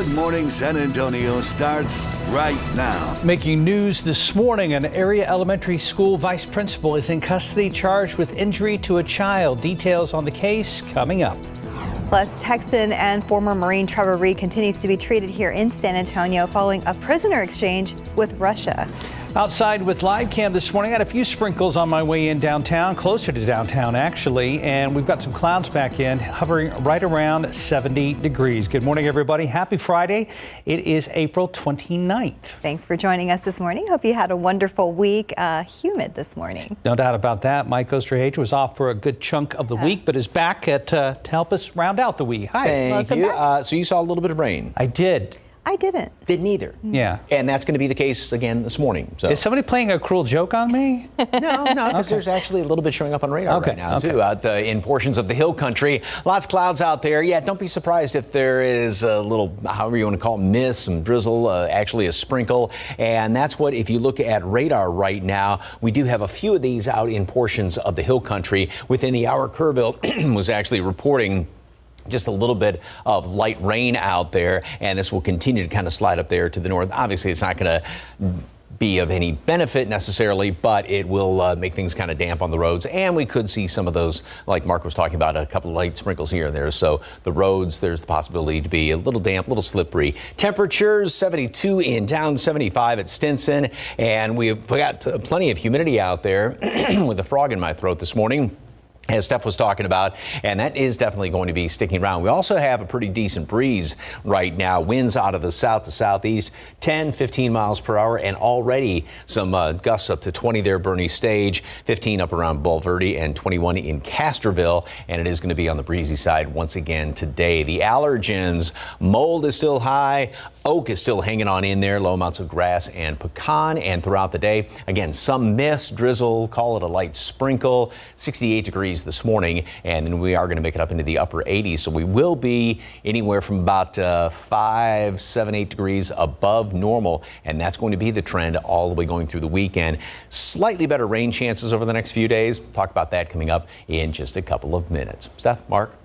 Good Morning San Antonio starts right now. Making news this morning, an area elementary school vice principal is in custody charged with injury to a child. Details on the case coming up. Plus, Texan and former Marine Trayvon Walker continues to be treated here in San Antonio following a prisoner exchange with Russia. Outside with live cam this morning, I had a few sprinkles on my way in downtown, closer to downtown actually, and we've got some clouds back in, hovering right around 70 degrees. Good morning, everybody. Happy Friday. It is April 29th. Thanks for joining us this morning. Hope you had a wonderful week. Humid this morning. No doubt about that. Mike Osterhage was off for a good chunk of the week, but is back to help us round out the week. Hi. Thank you. So you saw a little bit of rain. I did. I didn't. Didn't either. Yeah. And that's going to be the case again this morning. So. Is somebody playing a cruel joke on me? No, because there's actually a little bit showing up on radar right now, too, out in portions of the hill country. Lots of clouds out there. Yeah, don't be surprised if there is a little, however you want to call it, mist, some drizzle, actually a sprinkle. And that's what, if you look at radar right now, we do have a few of these out in portions of the hill country. Within the hour, Kerrville was actually reporting just a little bit of light rain out there, and this will continue to kind of slide up there to the north. Obviously, it's not going to be of any benefit necessarily, but it will make things kind of damp on the roads, and we could see some of those, like Mark was talking about, a couple of light sprinkles here and there. So the roads, there's the possibility to be a little damp, a little slippery. Temperatures 72 in town, 75 at Stinson, and we've got plenty of humidity out there with a frog in my throat this morning, as Steph was talking about, and that is definitely going to be sticking around. We also have a pretty decent breeze right now. Winds out of the south to southeast, 10, 15 miles per hour, and already some gusts up to 20 there, Bernie Stage, 15 up around Bulverde, and 21 in Castroville, and it is going to be on the breezy side once again today. The allergens, mold is still high, oak is still hanging on in there, low amounts of grass and pecan, and throughout the day, again, some mist, drizzle, call it a light sprinkle, 68 degrees this morning, and then we are going to make it up into the upper 80s. So we will be anywhere from about 5, 7, 8 degrees above normal, and that's going to be the trend all the way going through the weekend. Slightly better rain chances over the next few days. Talk about that coming up in just a couple of minutes. Steph, Mark.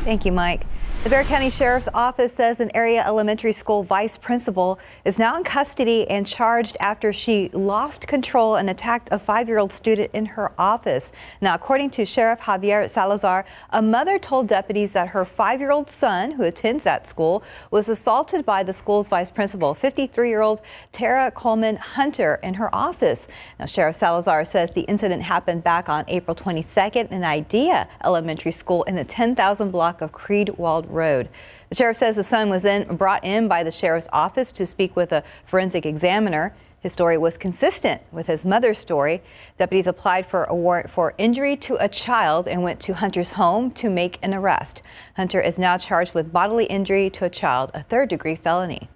Thank you, Mike. The Bexar County Sheriff's Office says an area elementary school vice principal is now in custody and charged after she lost control and attacked a 5-year-old student in her office. Now, according to Sheriff Javier Salazar, a mother told deputies that her 5-year-old son, who attends that school, was assaulted by the school's vice principal, 53-year-old Tara Coleman Hunter, in her office. Now, Sheriff Salazar says the incident happened back on April 22nd in Idea Elementary School in the 10,000 block of Creedwald Road. The sheriff says the son was then brought in by the sheriff's office to speak with a forensic examiner. His story was consistent with his mother's story. Deputies applied for a warrant for injury to a child and went to Hunter's home to make an arrest. Hunter is now charged with bodily injury to a child, a third-degree felony.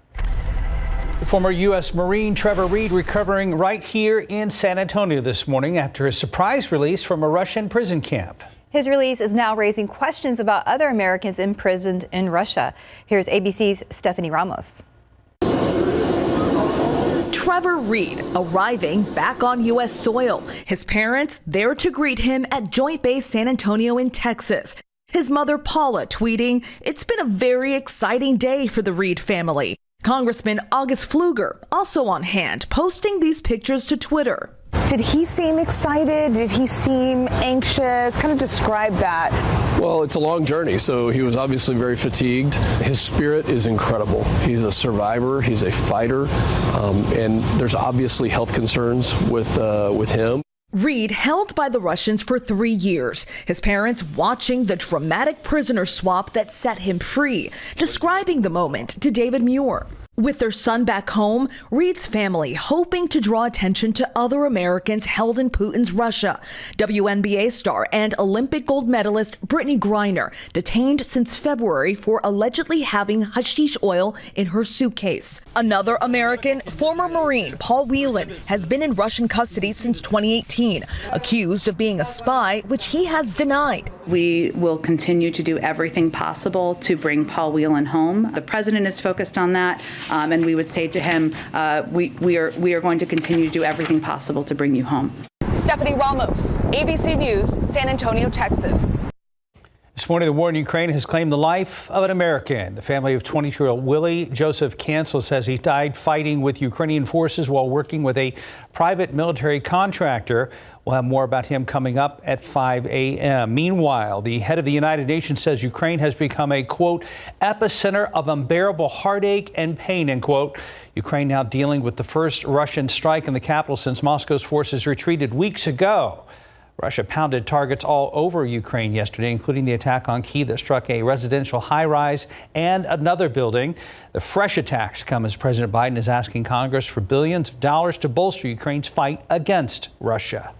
Former U.S. Marine Trayvon Walker recovering right here in San Antonio this morning after a surprise release from a Russian prison camp. His release is now raising questions about other Americans imprisoned in Russia. Here's ABC's Stephanie Ramos. Trayvon Walker arriving back on U.S. soil. His parents there to greet him at Joint Base San Antonio in Texas. His mother Paula tweeting, "It's been a very exciting day for the Reed family." Congressman August Pfluger also on hand, posting these pictures to Twitter. Did he seem excited? Did he seem anxious? Kind of describe that. Well, it's a long journey, so he was obviously very fatigued. His spirit is incredible. He's a survivor. He's a fighter, and there's obviously health concerns with him. Reed held by the Russians for 3 years. His parents watching the dramatic prisoner swap that set him free, describing the moment to David Muir. With their son back home, Reed's family hoping to draw attention to other Americans held in Putin's Russia. WNBA star and Olympic gold medalist Brittany Griner detained since February for allegedly having hashish oil in her suitcase. Another American, former Marine Paul Whelan, has been in Russian custody since 2018, accused of being a spy, which he has denied. We will continue to do everything possible to bring Paul Whelan home. The president is focused on that. And we would say to him, we are going to continue to do everything possible to bring you home. Stephanie Ramos, ABC News, San Antonio, Texas. This morning, the war in Ukraine has claimed the life of an American. The family of 22-year-old Willie Joseph Cancel says he died fighting with Ukrainian forces while working with a private military contractor. We'll have more about him coming up at 5 a.m. Meanwhile, the head of the United Nations says Ukraine has become a, quote, epicenter of unbearable heartache and pain, end quote. Ukraine now dealing with the first Russian strike in the capital since Moscow's forces retreated weeks ago. Russia pounded targets all over Ukraine yesterday, including the attack on Kyiv that struck a residential high-rise and another building. The fresh attacks come as President Biden is asking Congress for billions of dollars to bolster Ukraine's fight against Russia.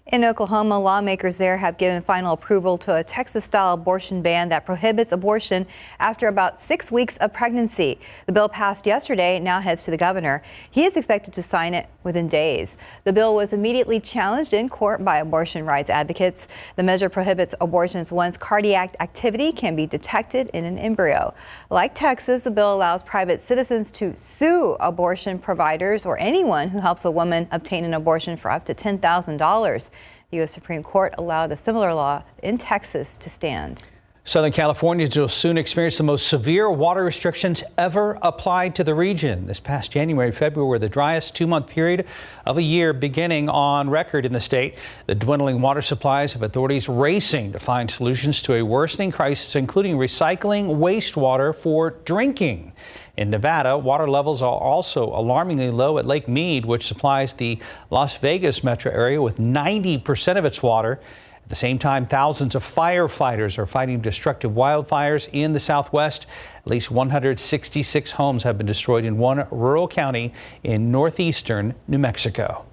In Oklahoma, lawmakers there have given final approval to a Texas-style abortion ban that prohibits abortion after about 6 weeks of pregnancy. The bill passed yesterday, now heads to the governor. He is expected to sign it within days. The bill was immediately challenged in court by abortion rights advocates. The measure prohibits abortions once cardiac activity can be detected in an embryo. Like Texas, the bill allows private citizens to sue abortion providers or anyone who helps a woman obtain an abortion for up to $10,000. The U.S. Supreme Court allowed a similar law in Texas to stand. Southern Californians will soon experience the most severe water restrictions ever applied to the region. This past January and February were the driest 2-month period of a year beginning on record in the state. The dwindling water supplies have authorities racing to find solutions to a worsening crisis, including recycling wastewater for drinking. In Nevada, water levels are also alarmingly low at Lake Mead, which supplies the Las Vegas metro area with 90% of its water. At the same time, thousands of firefighters are fighting destructive wildfires in the Southwest. At least 166 homes have been destroyed in one rural county in northeastern New Mexico.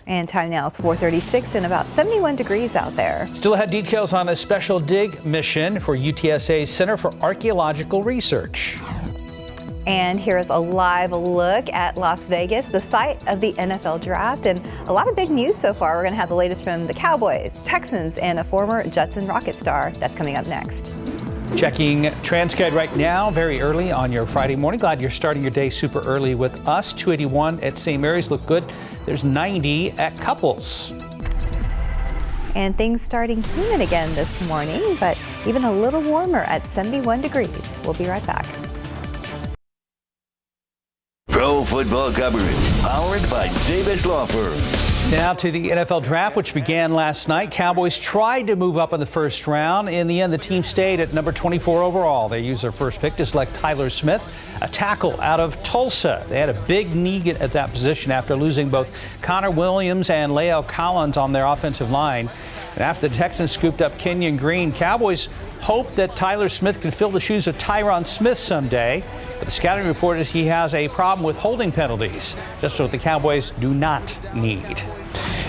And time now is 4:36 and about 71 degrees out there. Still ahead, details on a special dig mission for UTSA's Center for Archaeological Research. And here's a live look at Las Vegas, the site of the NFL draft, and a lot of big news so far. We're going to have the latest from the Cowboys, Texans, and a former Judson Rocket star. That's coming up next. Checking Transcode right now, very early on your Friday morning. Glad you're starting your day super early with us. 281 at St. Mary's look good. There's 90 at Couples. And things starting humid again this morning, but even a little warmer at 71 degrees. We'll be right back. Pro football coverage powered by Davis Law Firm. Now to the NFL draft, which began last night. Cowboys tried to move up in the first round. In the end, the team stayed at number 24 overall. They used their first pick to select Tyler Smith, a tackle out of Tulsa. They had a big need at that position after losing both Connor Williams and La'el Collins on their offensive line. And after the Texans scooped up Kenyon Green, Cowboys hope that Tyler Smith can fill the shoes of Tyron Smith someday. But the scouting report is he has a problem with holding penalties, just what the Cowboys do not need.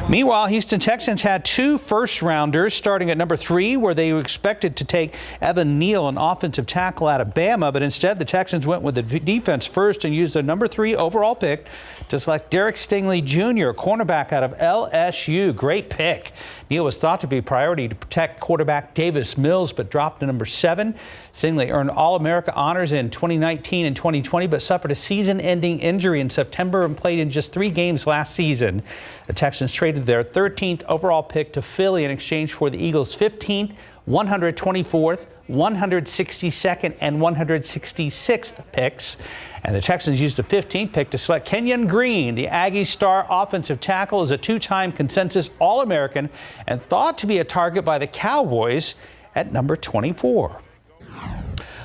Meanwhile, Houston Texans had 2 first-rounders starting at number 3, where they were expected to take Evan Neal, an offensive tackle out of Bama, but instead the Texans went with the defense first and used their number 3 overall pick to select Derek Stingley Jr., a cornerback out of LSU. Great pick. Neal was thought to be a priority to protect quarterback Davis Mills, but dropped to number 7. Stingley earned All-America honors in 2019 and 2020, but suffered a season-ending injury in September and played in just 3 games last season. The Texans traded their 13th overall pick to Philly in exchange for the Eagles' 15th, 124th, 162nd, and 166th picks. And the Texans used the 15th pick to select Kenyon Green, the Aggie star offensive tackle, is a 2-time consensus All-American and thought to be a target by the Cowboys at number 24.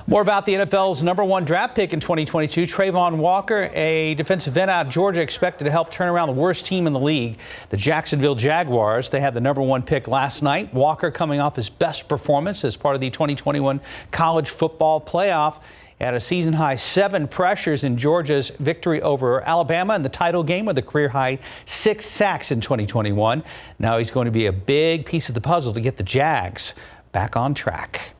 More about the NFL's number 1 draft pick in 2022, Trayvon Walker, a defensive end out of Georgia, expected to help turn around the worst team in the league, the Jacksonville Jaguars. They had the number 1 pick last night. Walker coming off his best performance as part of the 2021 college football playoff. He had a season-high 7 pressures in Georgia's victory over Alabama in the title game with a career-high 6 sacks in 2021. Now he's going to be a big piece of the puzzle to get the Jags back on track.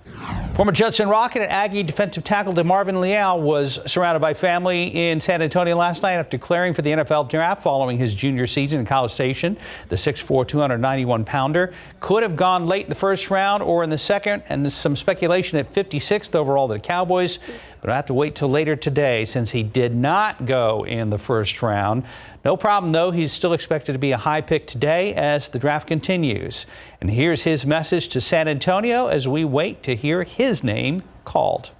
Former Judson Rocket and Aggie defensive tackle DeMarvin Leal was surrounded by family in San Antonio last night after declaring for the NFL draft following his junior season in College Station. The 6'4", 291-pounder could have gone late in the first round or in the second, and there's some speculation at 56th overall to the Cowboys. But I have to wait till later today since he did not go in the first round. No problem, though. He's still expected to be a high pick today as the draft continues. And here's his message to San Antonio as we wait to hear his name called.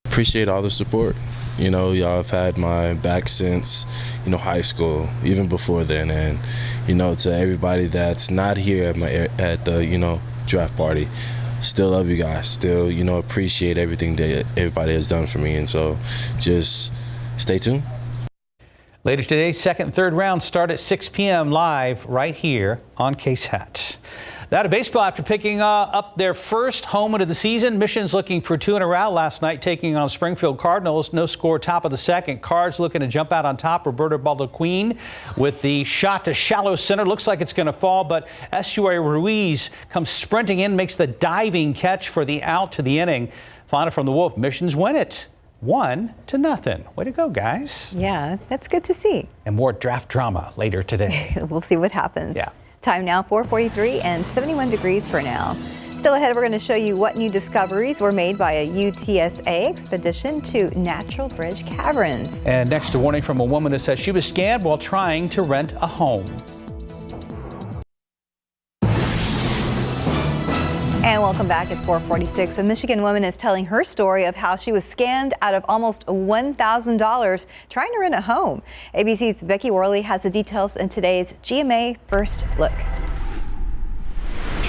Appreciate all the support. You know, y'all have had my back since, high school, even before then. And, to everybody that's not here at the draft party, still love you guys. Still, appreciate everything that everybody has done for me. And so just stay tuned. Later today, second and third round start at 6 p.m. live right here on KSAT. Now to baseball. After picking up their first home of the season, Mission's looking for 2 in a row last night, taking on Springfield Cardinals. No score, top of the second. Cards looking to jump out on top. Roberto Baldoquin with the shot to shallow center. Looks like it's going to fall, but Esteury Ruiz comes sprinting in, makes the diving catch for the out to the inning. Final from the Wolf. Missions win it 1-0. Way to go, guys. Yeah, that's good to see. And more draft drama later today. We'll see what happens. Yeah. Time now, 4:43 and 71 degrees for now. Still ahead, we're going to show you what new discoveries were made by a UTSA expedition to Natural Bridge Caverns. And next, a warning from a woman who says she was scammed while trying to rent a home. And welcome back at 4:46. A Michigan woman is telling her story of how she was scammed out of almost $1,000 trying to rent a home. ABC's Becky Worley has the details in today's GMA First Look.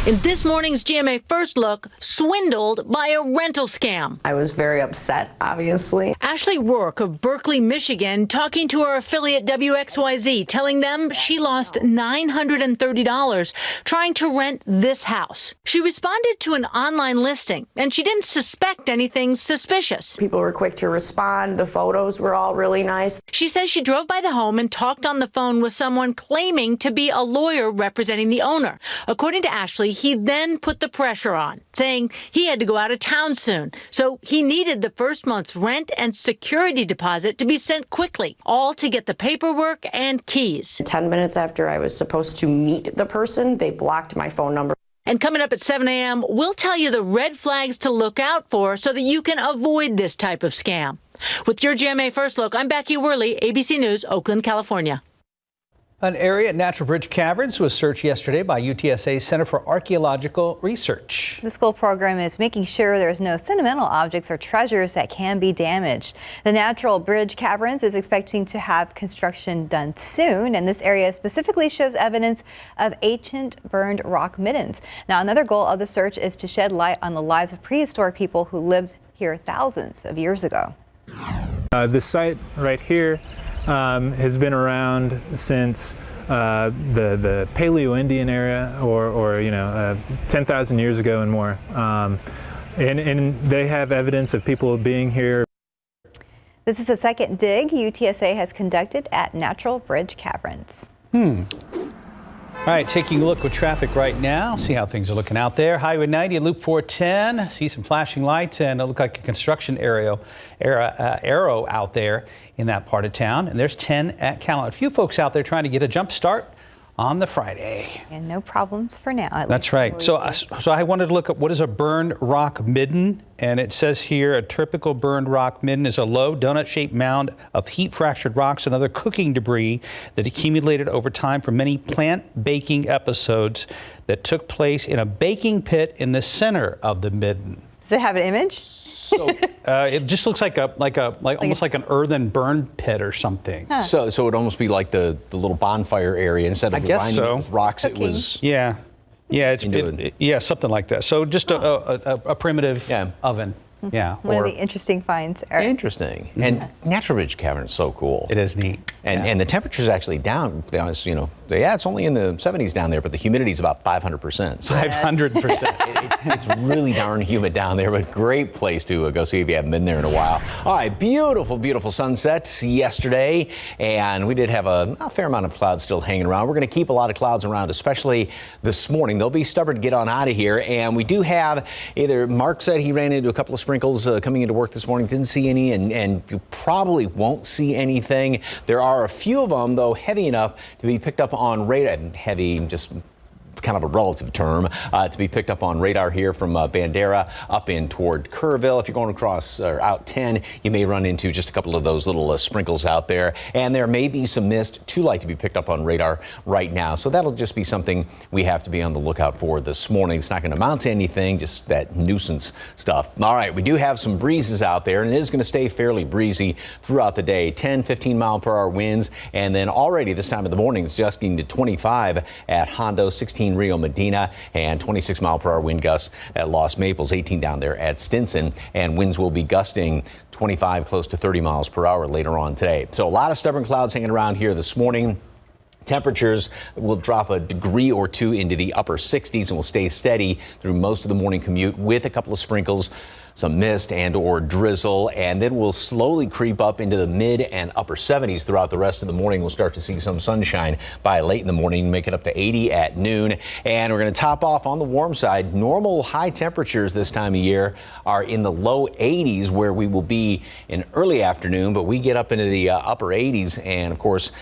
In this morning's GMA First Look, swindled by a rental scam. I was very upset, obviously. Ashley Rourke of Berkeley, Michigan, talking to her affiliate WXYZ, telling them she lost $930 trying to rent this house. She responded to an online listing, and she didn't suspect anything suspicious. People were quick to respond. The photos were all really nice. She says she drove by the home and talked on the phone with someone claiming to be a lawyer representing the owner. According to Ashley, he then put the pressure on, saying he had to go out of town soon. So he needed the first month's rent and security deposit to be sent quickly, all to get the paperwork and keys. 10 minutes after I was supposed to meet the person, they blocked my phone number. And coming up at 7 a.m., we'll tell you the red flags to look out for so that you can avoid this type of scam. With your GMA First Look, I'm Becky Worley, ABC News, Oakland, California. An area at Natural Bridge Caverns was searched yesterday by UTSA's Center for Archaeological Research. The school program is making sure there's no sentimental objects or treasures that can be damaged. The Natural Bridge Caverns is expecting to have construction done soon, and this area specifically shows evidence of ancient burned rock middens. Now, another goal of the search is to shed light on the lives of prehistoric people who lived here thousands of years ago. This site right here has been around since the Paleo-Indian era, or 10,000 years ago and more. And they have evidence of people being here. This is the second dig UTSA has conducted at Natural Bridge Caverns. All right, taking a look with traffic right now. See how things are looking out there. Highway 90 and Loop 410. See some flashing lights, and it looks like a construction arrow out there in that part of town. And there's 10 at Callan. A few folks out there trying to get a jump start on the Friday. And no problems for now. That's right. So I wanted to look at what is a burned rock midden. And it says here a typical burned rock midden is a low donut-shaped mound of heat-fractured rocks and other cooking debris that accumulated over time from many plant baking episodes that took place in a baking pit in the center of the midden. Does it have an image? So it just looks like almost like an earthen burn pit or something. Huh. So it would almost be like the little bonfire area instead of lining it with rocks. Cooking. It was something like that. So just a primitive oven. Yeah. One of the interesting finds, Eric. Interesting. And Natural Bridge Cavern is so cool. It is neat. And the temperature's actually down. It's only in the 70s down there, but the humidity's about 500%. So 500%. it's really darn humid down there, but great place to go see if you haven't been there in a while. All right, beautiful, beautiful sunsets yesterday, and we did have a fair amount of clouds still hanging around. We're going to keep a lot of clouds around, especially this morning. They'll be stubborn to get on out of here, and we do have Mark said he ran into a couple of sprinkles coming into work this morning. Didn't see any, and you probably won't see anything. There are a few of them, though, heavy enough to be picked up on radar. Heavy, just kind of a relative term, to be picked up on radar here from Bandera up in toward Kerrville. If you're going across or out 10, you may run into just a couple of those little sprinkles out there, and there may be some mist too light to be picked up on radar right now. So that'll just be something we have to be on the lookout for this morning. It's not going to amount to anything, just that nuisance stuff. All right, we do have some breezes out there, and it is going to stay fairly breezy throughout the day. 10, 15 mile per hour winds, and then already this time of the morning it's just getting to 25 at Hondo, 16 Rio Medina, and 26 mile per hour wind gusts at Lost Maples, 18 down there at Stinson, and winds will be gusting 25 close to 30 miles per hour later on today. So a lot of stubborn clouds hanging around here this morning. Temperatures will drop a degree or two into the upper 60s and will stay steady through most of the morning commute with a couple of sprinkles, some mist and or drizzle, and then we'll slowly creep up into the mid and upper 70s throughout the rest of the morning. We'll start to see some sunshine by late in the morning, make it up to 80 at noon. And we're going to top off on the warm side. Normal high temperatures this time of year are in the low 80s, where we will be in early afternoon, but we get up into the upper 80s, and of course,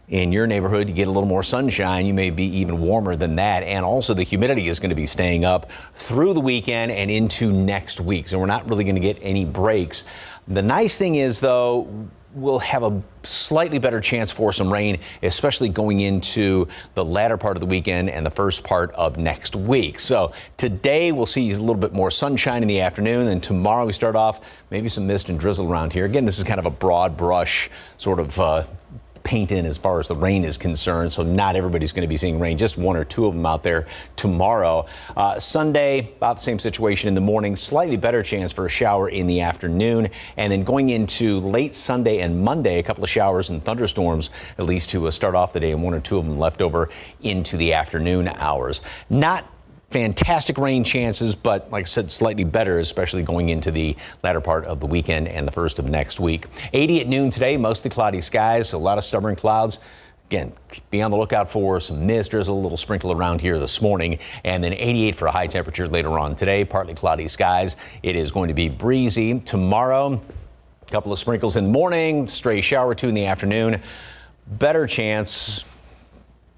in your neighborhood, you get a little more sunshine. You may be even warmer than that. And also the humidity is going to be staying up through the weekend and into next week. So we're not really going to get any breaks. The nice thing is, though, we'll have a slightly better chance for some rain, especially going into the latter part of the weekend and the first part of next week. So today we'll see a little bit more sunshine in the afternoon, and tomorrow we start off maybe some mist and drizzle around here. Again, this is kind of a broad brush sort of paint in as far as the rain is concerned, so not everybody's going to be seeing rain, just one or two of them out there tomorrow. Sunday, about the same situation in the morning, slightly better chance for a shower in the afternoon, and then going into late Sunday and Monday, a couple of showers and thunderstorms, at least to start off the day, and one or two of them left over into the afternoon hours. Not fantastic rain chances, but like I said, slightly better, especially going into the latter part of the weekend and the first of next week. 80 at noon today, mostly cloudy skies, a lot of stubborn clouds. Again, be on the lookout for some mist. There's a little sprinkle around here this morning, and then 88 for a high temperature later on today, partly cloudy skies. It is going to be breezy tomorrow. A couple of sprinkles in the morning, stray shower or two in the afternoon. Better chance,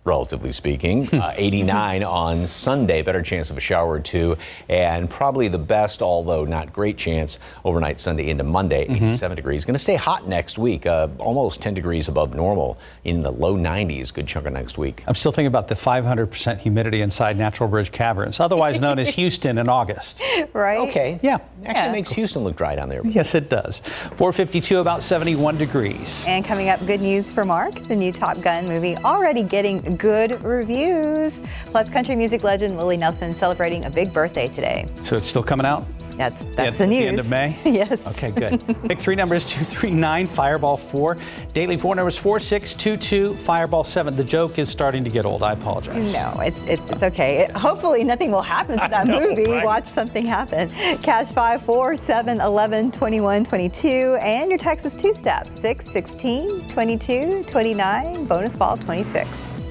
relatively speaking, 89 on Sunday, better chance of a shower or two, and probably the best, although not great chance, overnight Sunday into Monday, 87 degrees. Going to stay hot next week, almost 10 degrees above normal, in the low 90s, good chunk of next week. I'm still thinking about the 500% humidity inside Natural Bridge Caverns, otherwise known as Houston in August. Right? Okay. Yeah. Actually makes Houston look dry down there. Yes, it does. 452, about 71 degrees. And coming up, good news for Mark, the new Top Gun movie already getting good reviews. Plus, country music legend Willie Nelson celebrating a big birthday today. So it's still coming out? That's the news. The end of May? Yes. Okay, good. Pick 3 numbers, 239, Fireball 4. Daily 4 numbers, 4622, Fireball 7. The joke is starting to get old. I apologize. No, it's okay. Hopefully nothing will happen to that movie. Right? Watch something happen. Cash 5, 4, 7, 11, 21, 22. And your text is 2-step, 6, 16, 22, 29, bonus ball 26.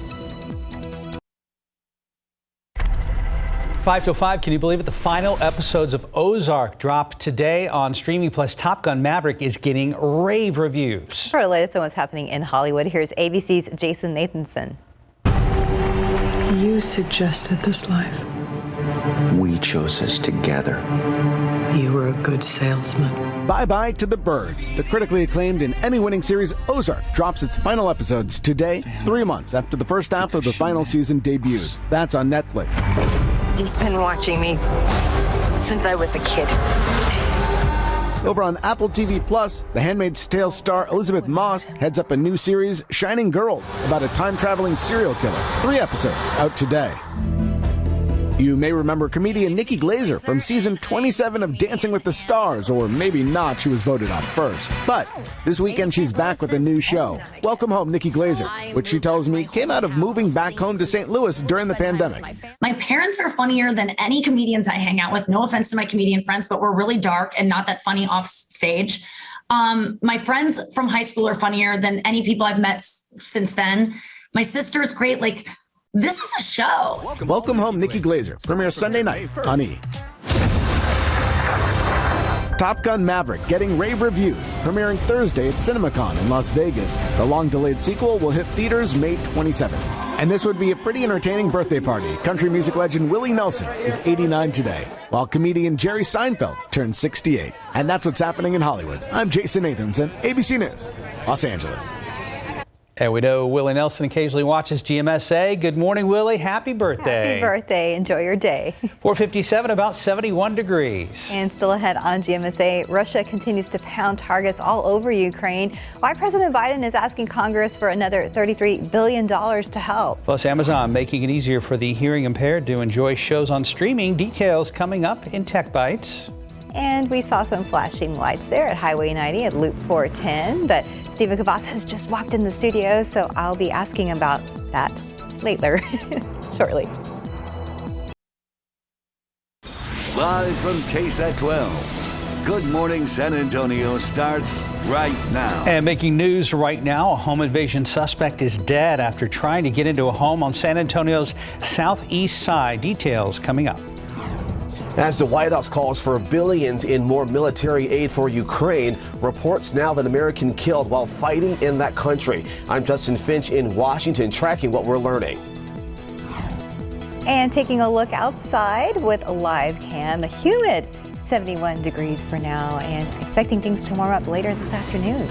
5 to 5, can you believe it? The final episodes of Ozark dropped today on streaming, plus Top Gun Maverick is getting rave reviews. For the latest on what's happening in Hollywood, here's ABC's Jason Nathanson. You suggested this life. We chose this together. You were a good salesman. Bye-bye to the Birds. The critically acclaimed and Emmy-winning series Ozark drops its final episodes today, 3 months after the first half of the final season debuted. That's on Netflix. He's been watching me since I was a kid. Over on Apple TV Plus, The Handmaid's Tale star Elizabeth Moss heads up a new series, Shining Girls, about a time-traveling serial killer. 3 episodes out today. You may remember comedian Nikki Glaser from season 27 of Dancing with the Stars, or maybe not, she was voted off first. But this weekend she's back with a new show, Welcome Home, Nikki Glaser, which she tells me came out of moving back home to St. Louis during the pandemic. My parents are funnier than any comedians I hang out with. No offense to my comedian friends, but we're really dark and not that funny off stage. My friends from high school are funnier than any people I've met since then. My sister's great. Like, this is a show. Welcome Home, Nikki Glaser. Premieres Sunday night on E! Top Gun Maverick getting rave reviews. Premiering Thursday at CinemaCon in Las Vegas. The long-delayed sequel will hit theaters May 27th. And this would be a pretty entertaining birthday party. Country music legend Willie Nelson is 89 today, while comedian Jerry Seinfeld turns 68. And that's what's happening in Hollywood. I'm Jason Nathanson, ABC News, Los Angeles. And we know Willie Nelson occasionally watches GMSA. Good morning, Willie. Happy birthday. Happy birthday. Enjoy your day. 4:57, about 71 degrees. And still ahead on GMSA, Russia continues to pound targets all over Ukraine. Why President Biden is asking Congress for another $33 billion to help. Plus, Amazon making it easier for the hearing impaired to enjoy shows on streaming. Details coming up in Tech Bites. And we saw some flashing lights there at Highway 90 at Loop 410, but Stephen Kavas has just walked in the studio, so I'll be asking about that later, shortly. Live from KSAT 12. Good Morning San Antonio starts right now. And making news right now, a home invasion suspect is dead after trying to get into a home on San Antonio's southeast side. Details coming up. As the White House calls for billions in more military aid for Ukraine, reports now that American killed while fighting in that country. I'm Justin Finch in Washington, tracking what we're learning. And taking a look outside with a live cam, a humid 71 degrees for now, and expecting things to warm up later this afternoon.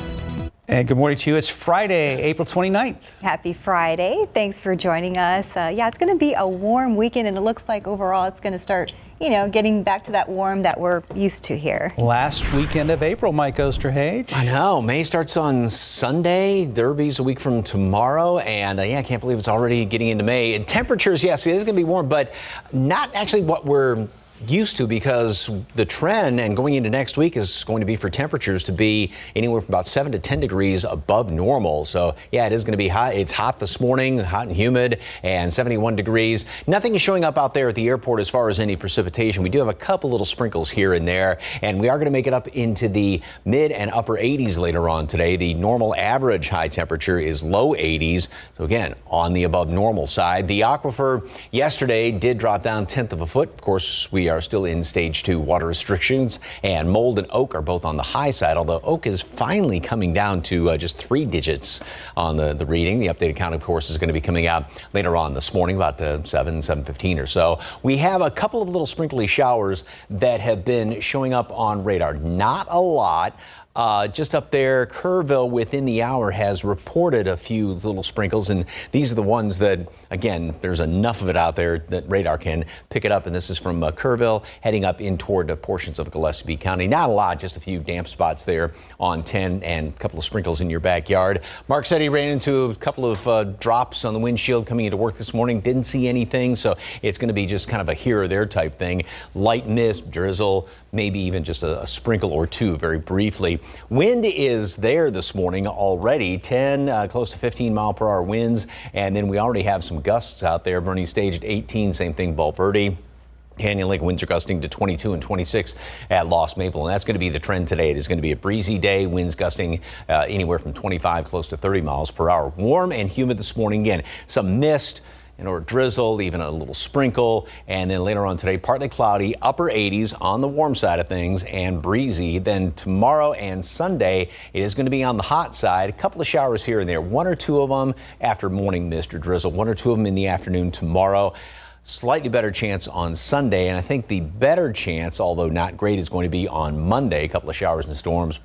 And good morning to you. It's Friday, April 29th. Happy Friday. Thanks for joining us. Yeah, it's going to be a warm weekend, and it looks like overall it's going to start, getting back to that warm that we're used to here. Last weekend of April, Mike Osterhage. I know. May starts on Sunday. Derby's a week from tomorrow. And I can't believe it's already getting into May. And temperatures, yes, it is going to be warm, but not actually what we're used to, because the trend and going into next week is going to be for temperatures to be anywhere from about 7 to 10 degrees above normal. So yeah, it is going to be hot. It's hot this morning, hot and humid, and 71 degrees. Nothing is showing up out there at the airport as far as any precipitation. We do have a couple little sprinkles here and there, and we are going to make it up into the mid and upper 80s later on today. The normal average high temperature is low 80s. So again, on the above normal side. The aquifer yesterday did drop down 1/10 of a foot. Of course, we are still in stage 2 water restrictions, and mold and oak are both on the high side, although oak is finally coming down to just 3 digits on the reading. The updated count, of course, is going to be coming out later on this morning, about 7:15 or so. We have a couple of little sprinkly showers that have been showing up on radar. Not a lot. Just up there, Kerrville within the hour has reported a few little sprinkles, and these are the ones that, again, there's enough of it out there that radar can pick it up. And this is from Kerrville heading up in toward portions of Gillespie County. Not a lot, just a few damp spots there on 10 and a couple of sprinkles in your backyard. Mark said he ran into a couple of drops on the windshield coming into work this morning. Didn't see anything, so it's going to be just kind of a here or there type thing. Light mist, drizzle, maybe even just a sprinkle or two very briefly. Wind is there this morning already, 10, close to 15 mile per hour winds. And then we already have some gusts out there. Burning Stage at 18, same thing, Bulverde. Canyon Lake winds are gusting to 22 and 26 at Lost Maple, and that's going to be the trend today. It is going to be a breezy day, winds gusting anywhere from 25 close to 30 miles per hour. Warm and humid this morning. Again, some mist or drizzle, even a little sprinkle, and then later on today, partly cloudy, upper 80s on the warm side of things, and breezy. Then tomorrow and Sunday, it is going to be on the hot side. A couple of showers here and there, 1 or 2 of them after morning mist or drizzle, 1 or 2 of them in the afternoon tomorrow. Slightly better chance on Sunday, and I think the better chance, although not great, is going to be on Monday. A couple of showers and storms,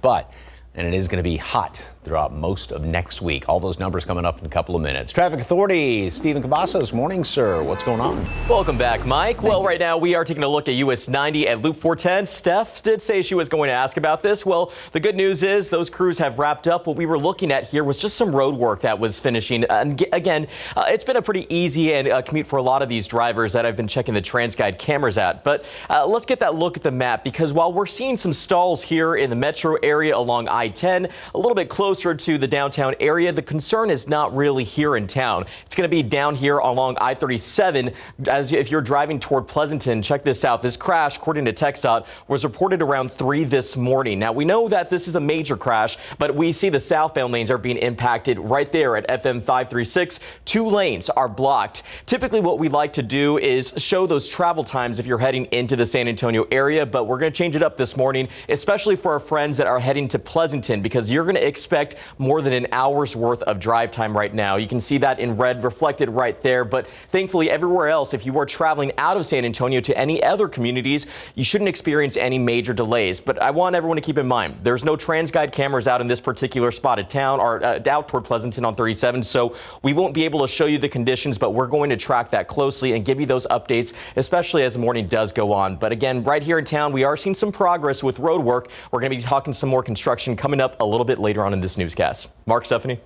and it is going to be hot throughout most of next week. All those numbers coming up in a couple of minutes. Traffic Authority, Stephen Cavazos. Morning, sir. What's going on? Welcome back, Mike. Well, right now we are taking a look at US 90 at Loop 410. Steph did say she was going to ask about this. Well, the good news is those crews have wrapped up. What we were looking at here was just some road work that was finishing. And again, it's been a pretty easy commute for a lot of these drivers that I've been checking the TransGuide cameras at. But let's get that look at the map, because while we're seeing some stalls here in the metro area along I-10, a little bit closer to the downtown area, the concern is not really here in town. It's going to be down here along I-37 as if you're driving toward Pleasanton. Check this out. This crash, according to TxDOT, was reported around 3 this morning. Now, we know that this is a major crash, but we see the southbound lanes are being impacted right there at FM 536. 2 lanes are blocked. Typically, what we like to do is show those travel times if you're heading into the San Antonio area, but we're going to change it up this morning, especially for our friends that are heading to Pleasanton. Pleasanton, because you're going to expect more than an hour's worth of drive time right now. You can see that in red reflected right there. But thankfully, everywhere else, if you are traveling out of San Antonio to any other communities, you shouldn't experience any major delays. But I want everyone to keep in mind, there's no TransGuide cameras out in this particular spot of town or out toward Pleasanton on 37. So we won't be able to show you the conditions, but we're going to track that closely and give you those updates, especially as the morning does go on. But again, right here in town, we are seeing some progress with road work. We're going to be talking some more construction coming up a little bit later on in this newscast. Mark, Stephanie.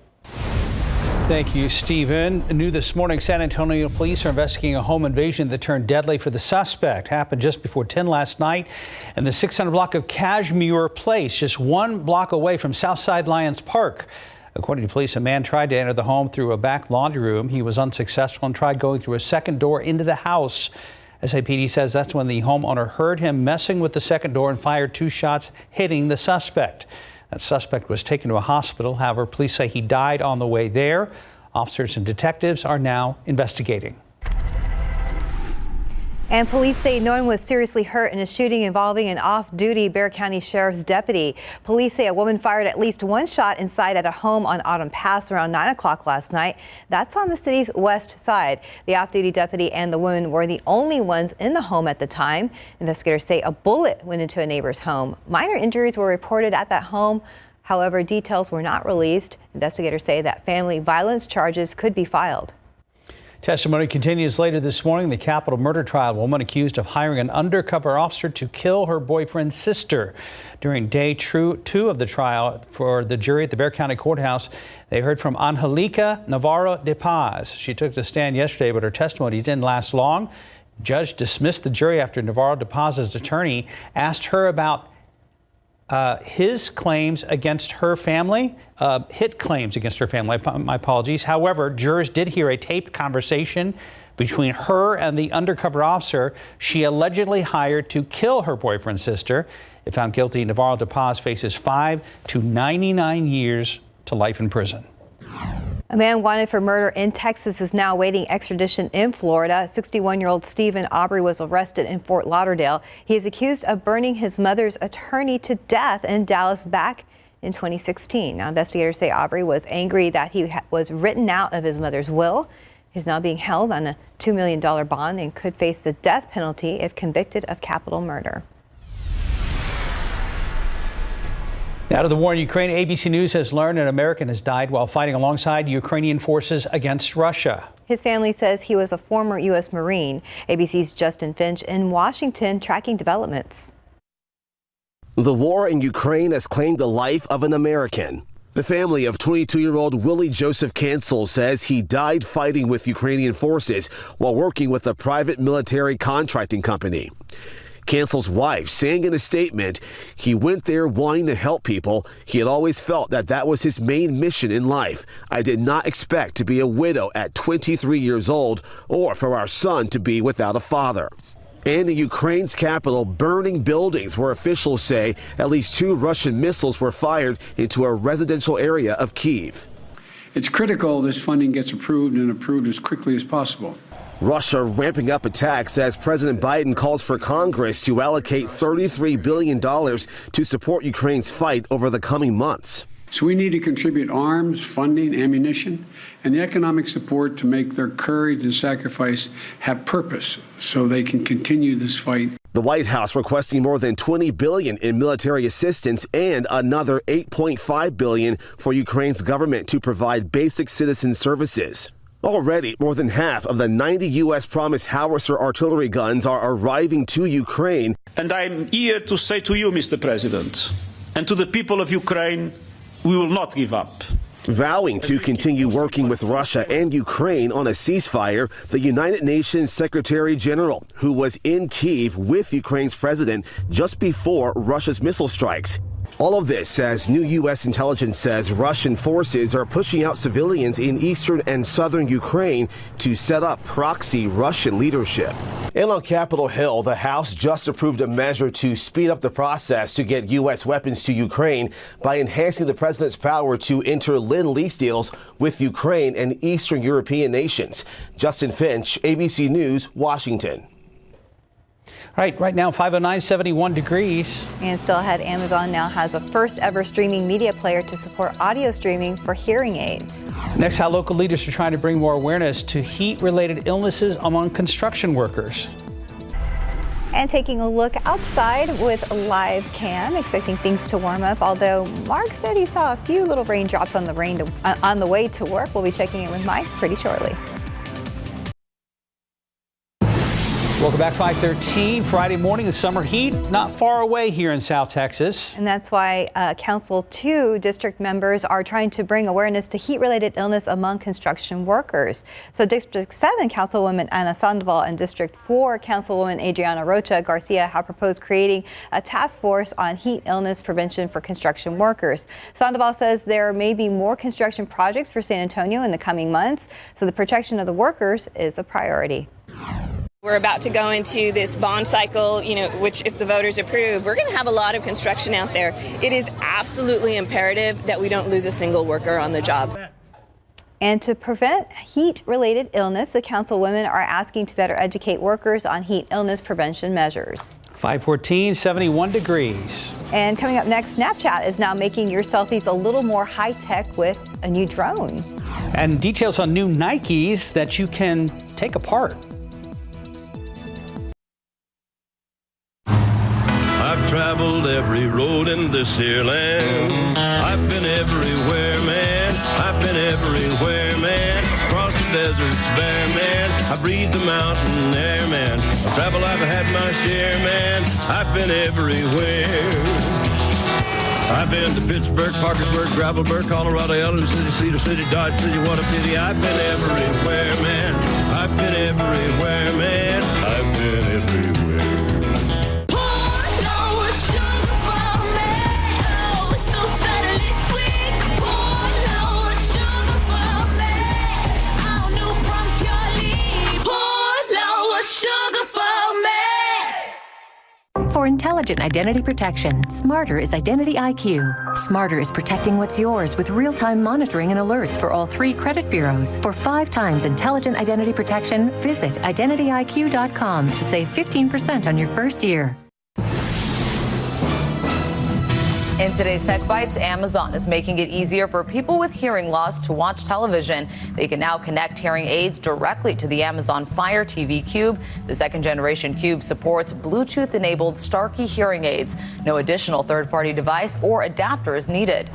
Thank you, Stephen. New this morning, San Antonio police are investigating a home invasion that turned deadly for the suspect. Happened just before 10 last night in the 600 block of Cashmere Place, just 1 block away from Southside Lions Park. According to police, a man tried to enter the home through a back laundry room. He was unsuccessful and tried going through a second door into the house. SAPD says that's when the homeowner heard him messing with the second door and fired 2 shots, hitting the suspect. That suspect was taken to a hospital. However, police say he died on the way there. Officers and detectives are now investigating. And police say no one was seriously hurt in a shooting involving an off-duty Bexar County Sheriff's deputy. Police say a woman fired at least 1 shot inside at a home on Autumn Pass around 9 o'clock last night. That's on the city's west side. The off-duty deputy and the woman were the only ones in the home at the time. Investigators say a bullet went into a neighbor's home. Minor injuries were reported at that home. However, details were not released. Investigators say that family violence charges could be filed. Testimony continues later this morning. The Capitol murder trial, a woman accused of hiring an undercover officer to kill her boyfriend's sister. During day 2 of the trial for the jury at the Bexar County Courthouse, they heard from Angelica Navarro de Paz. She took the stand yesterday, but her testimony didn't last long. Judge dismissed the jury after Navarro de Paz's attorney asked her about his claims against her family, hit claims against her family. My apologies. However, jurors did hear a taped conversation between her and the undercover officer she allegedly hired to kill her boyfriend's sister. If found guilty, Navarro de Paz faces 5 to 99 years to life in prison. A man wanted for murder in Texas is now awaiting extradition in Florida. 61-year-old Stephen Aubrey was arrested in Fort Lauderdale. He is accused of burning his mother's attorney to death in Dallas back in 2016. Now, investigators say Aubrey was angry that he was written out of his mother's will. He's now being held on a $2 million bond and could face the death penalty if convicted of capital murder. Out of the war in Ukraine, ABC News has learned an American has died while fighting alongside Ukrainian forces against Russia. His family says he was a former U.S. Marine. ABC's Justin Finch in Washington tracking developments. The war in Ukraine has claimed the life of an American. The family of 22-year-old Willie Joseph Cancel says he died fighting with Ukrainian forces while working with a private military contracting company. Cancel's wife saying in a statement, he went there wanting to help people. He had always felt that that was his main mission in life. I did not expect to be a widow at 23 years old or for our son to be without a father. And in Ukraine's capital, burning buildings where officials say at least 2 Russian missiles were fired into a residential area of Kyiv. It's critical this funding gets approved and approved as quickly as possible. Russia ramping up attacks as President Biden calls for Congress to allocate $33 billion to support Ukraine's fight over the coming months. So we need to contribute arms, funding, ammunition, and the economic support to make their courage and sacrifice have purpose so they can continue this fight. The White House requesting more than $20 billion in military assistance and another $8.5 billion for Ukraine's government to provide basic citizen services. Already, more than half of the 90 U.S. promised howitzer artillery guns are arriving to Ukraine. And I'm here to say to you, Mr. President, and to the people of Ukraine, we will not give up. Vowing to continue working with Russia and Ukraine on a ceasefire, the United Nations Secretary General, who was in Kyiv with Ukraine's president just before Russia's missile strikes. All of this as new U.S. intelligence says Russian forces are pushing out civilians in eastern and southern Ukraine to set up proxy Russian leadership. And on Capitol Hill, the House just approved a measure to speed up the process to get U.S. weapons to Ukraine by enhancing the president's power to enter Lend-Lease deals with Ukraine and Eastern European nations. Justin Finch, ABC News, Washington. Right now 509, 71 degrees. And still ahead, Amazon now has a first ever streaming media player to support audio streaming for hearing aids. Next, how local leaders are trying to bring more awareness to heat-related illnesses among construction workers. And taking a look outside with a live cam, expecting things to warm up. Although Mark said he saw a few little raindrops on the way to work. We'll be checking in with Mike pretty shortly. Welcome back, 5:13 Friday morning. The summer heat not far away here in South Texas. And that's why Council 2 district members are trying to bring awareness to heat-related illness among construction workers. So District 7 Councilwoman Ana Sandoval and District 4 Councilwoman Adriana Rocha Garcia have proposed creating a task force on heat illness prevention for construction workers. Sandoval says there may be more construction projects for San Antonio in the coming months, so the protection of the workers is a priority. We're about to go into this bond cycle, which if the voters approve, we're going to have a lot of construction out there. It is absolutely imperative that we don't lose a single worker on the job. And to prevent heat-related illness, the councilwomen are asking to better educate workers on heat illness prevention measures. 5:14, 71 degrees. And coming up next, Snapchat is now making your selfies a little more high-tech with a new drone. And details on new Nikes that you can take apart. I've traveled every road in this here land. I've been everywhere, man. I've been everywhere, man. Across the deserts bare, man. I breathe the mountain air, man. I've traveled, I've had my share, man. I've been everywhere. I've been to Pittsburgh, Parkersburg, Gravelburg, Colorado, Ellen City, Cedar City, Dodge City, what a pity. I've been everywhere, man. I've been everywhere, man. I've been everywhere. For intelligent identity protection, Smarter is Identity IQ. Smarter is protecting what's yours with real-time monitoring and alerts for all 3 credit bureaus. For 5 times intelligent identity protection, visit IdentityIQ.com to save 15% on your first year. In today's Tech Bites, Amazon is making it easier for people with hearing loss to watch television. They can now connect hearing aids directly to the Amazon Fire TV Cube. The second-generation Cube supports Bluetooth-enabled Starkey hearing aids. No additional third-party device or adapter is needed.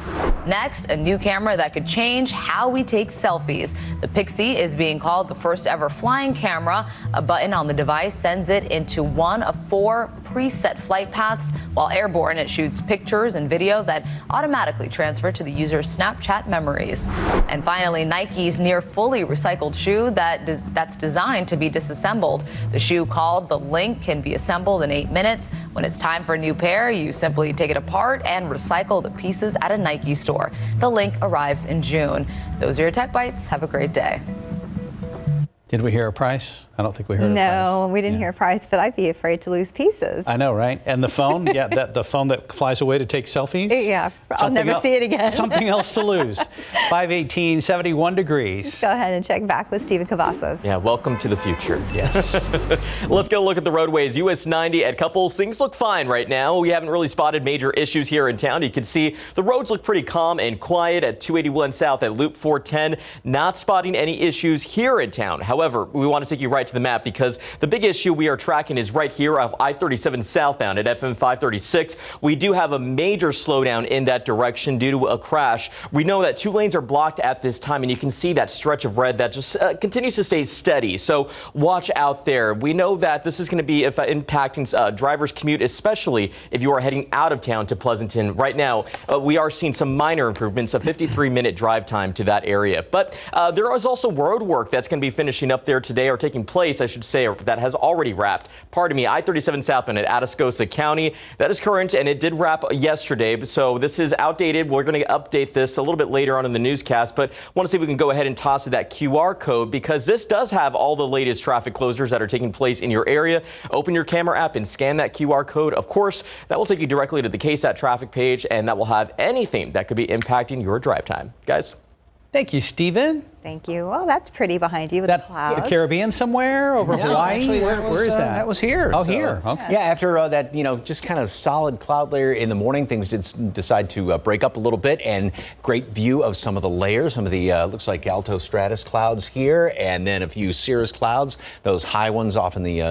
Next, a new camera that could change how we take selfies. The Pixie is being called the first-ever flying camera. A button on the device sends it into one of 4 preset flight paths. While airborne, it shoots pictures and video that automatically transfer to the user's Snapchat memories. And finally, Nike's near fully recycled shoe that's designed to be disassembled. The shoe called the Link can be assembled in 8 minutes. When it's time for a new pair, you simply take it apart and recycle the pieces at a Nike store. The Link arrives in June. Those are your Tech Bites. Have a great day. Did we hear a price? I don't think we heard a price. No, we didn't hear a price, but I'd be afraid to lose pieces. I know, right? And the phone, the phone that flies away to take selfies? Yeah, I'll never see it again. Something else to lose. 5:18, 71 degrees. Let's go ahead and check back with Stephen Cavazos. Yeah, welcome to the future. Yes. Let's get a look at the roadways. US 90 at Couples. Things look fine right now. We haven't really spotted major issues here in town. You can see the roads look pretty calm and quiet at 281 South at Loop 410. Not spotting any issues here in town. However, we want to take you right to the map because the big issue we are tracking is right here off I-37 southbound at FM 536. We do have a major slowdown in that direction due to a crash. We know that 2 lanes are blocked at this time, and you can see that stretch of red that just continues to stay steady. So watch out there. We know that this is going to be impacting drivers' commute, especially if you are heading out of town to Pleasanton. Right now, we are seeing some minor improvements, a 53-minute drive time to that area. But there is also road work that's going to be finishing up there today, or taking place, I should say, or that has already wrapped. Pardon me, I-37 southbound at Atascosa County. That is current, and it did wrap yesterday. So this is outdated. We're going to update this a little bit later on in the newscast, but want to see if we can go ahead and toss that QR code because this does have all the latest traffic closures that are taking place in your area. Open your camera app and scan that QR code. Of course, that will take you directly to the KSAT traffic page, and that will have anything that could be impacting your drive time. Guys. Thank you, Stephen. Thank you. Well, that's pretty behind you with the clouds. The Caribbean somewhere over Hawaii? Actually, where is that? That was here. Oh, here. Okay. Yeah, after that, just kind of solid cloud layer in the morning, things did decide to break up a little bit, and great view of some of the layers, some of the looks like alto stratus clouds here, and then a few cirrus clouds, those high ones off in the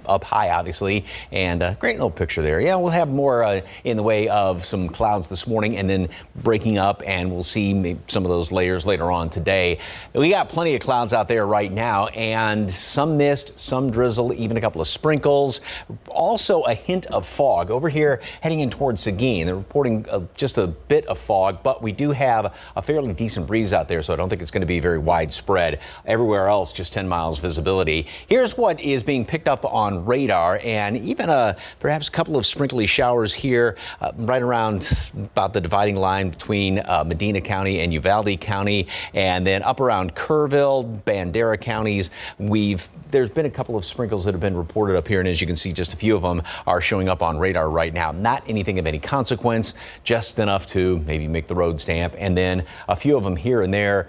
up high, obviously, and great little picture there. Yeah, we'll have more in the way of some clouds this morning, and then breaking up, and we'll see maybe some of those layers later on today. We got plenty of clouds out there right now, and some mist, some drizzle, even a couple of sprinkles. Also a hint of fog over here heading in towards Seguin. They're reporting just a bit of fog, but we do have a fairly decent breeze out there, so I don't think it's going to be very widespread. Everywhere else, just 10 miles visibility. Here's what is being picked up on radar, and even perhaps a couple of sprinkly showers here right around about the dividing line between Medina County and Uvalde County, and then up around Kerrville, Bandera counties. There's been a couple of sprinkles that have been reported up here, and as you can see, just a few of them are showing up on radar right now. Not anything of any consequence, just enough to maybe make the roads damp, and then a few of them here and there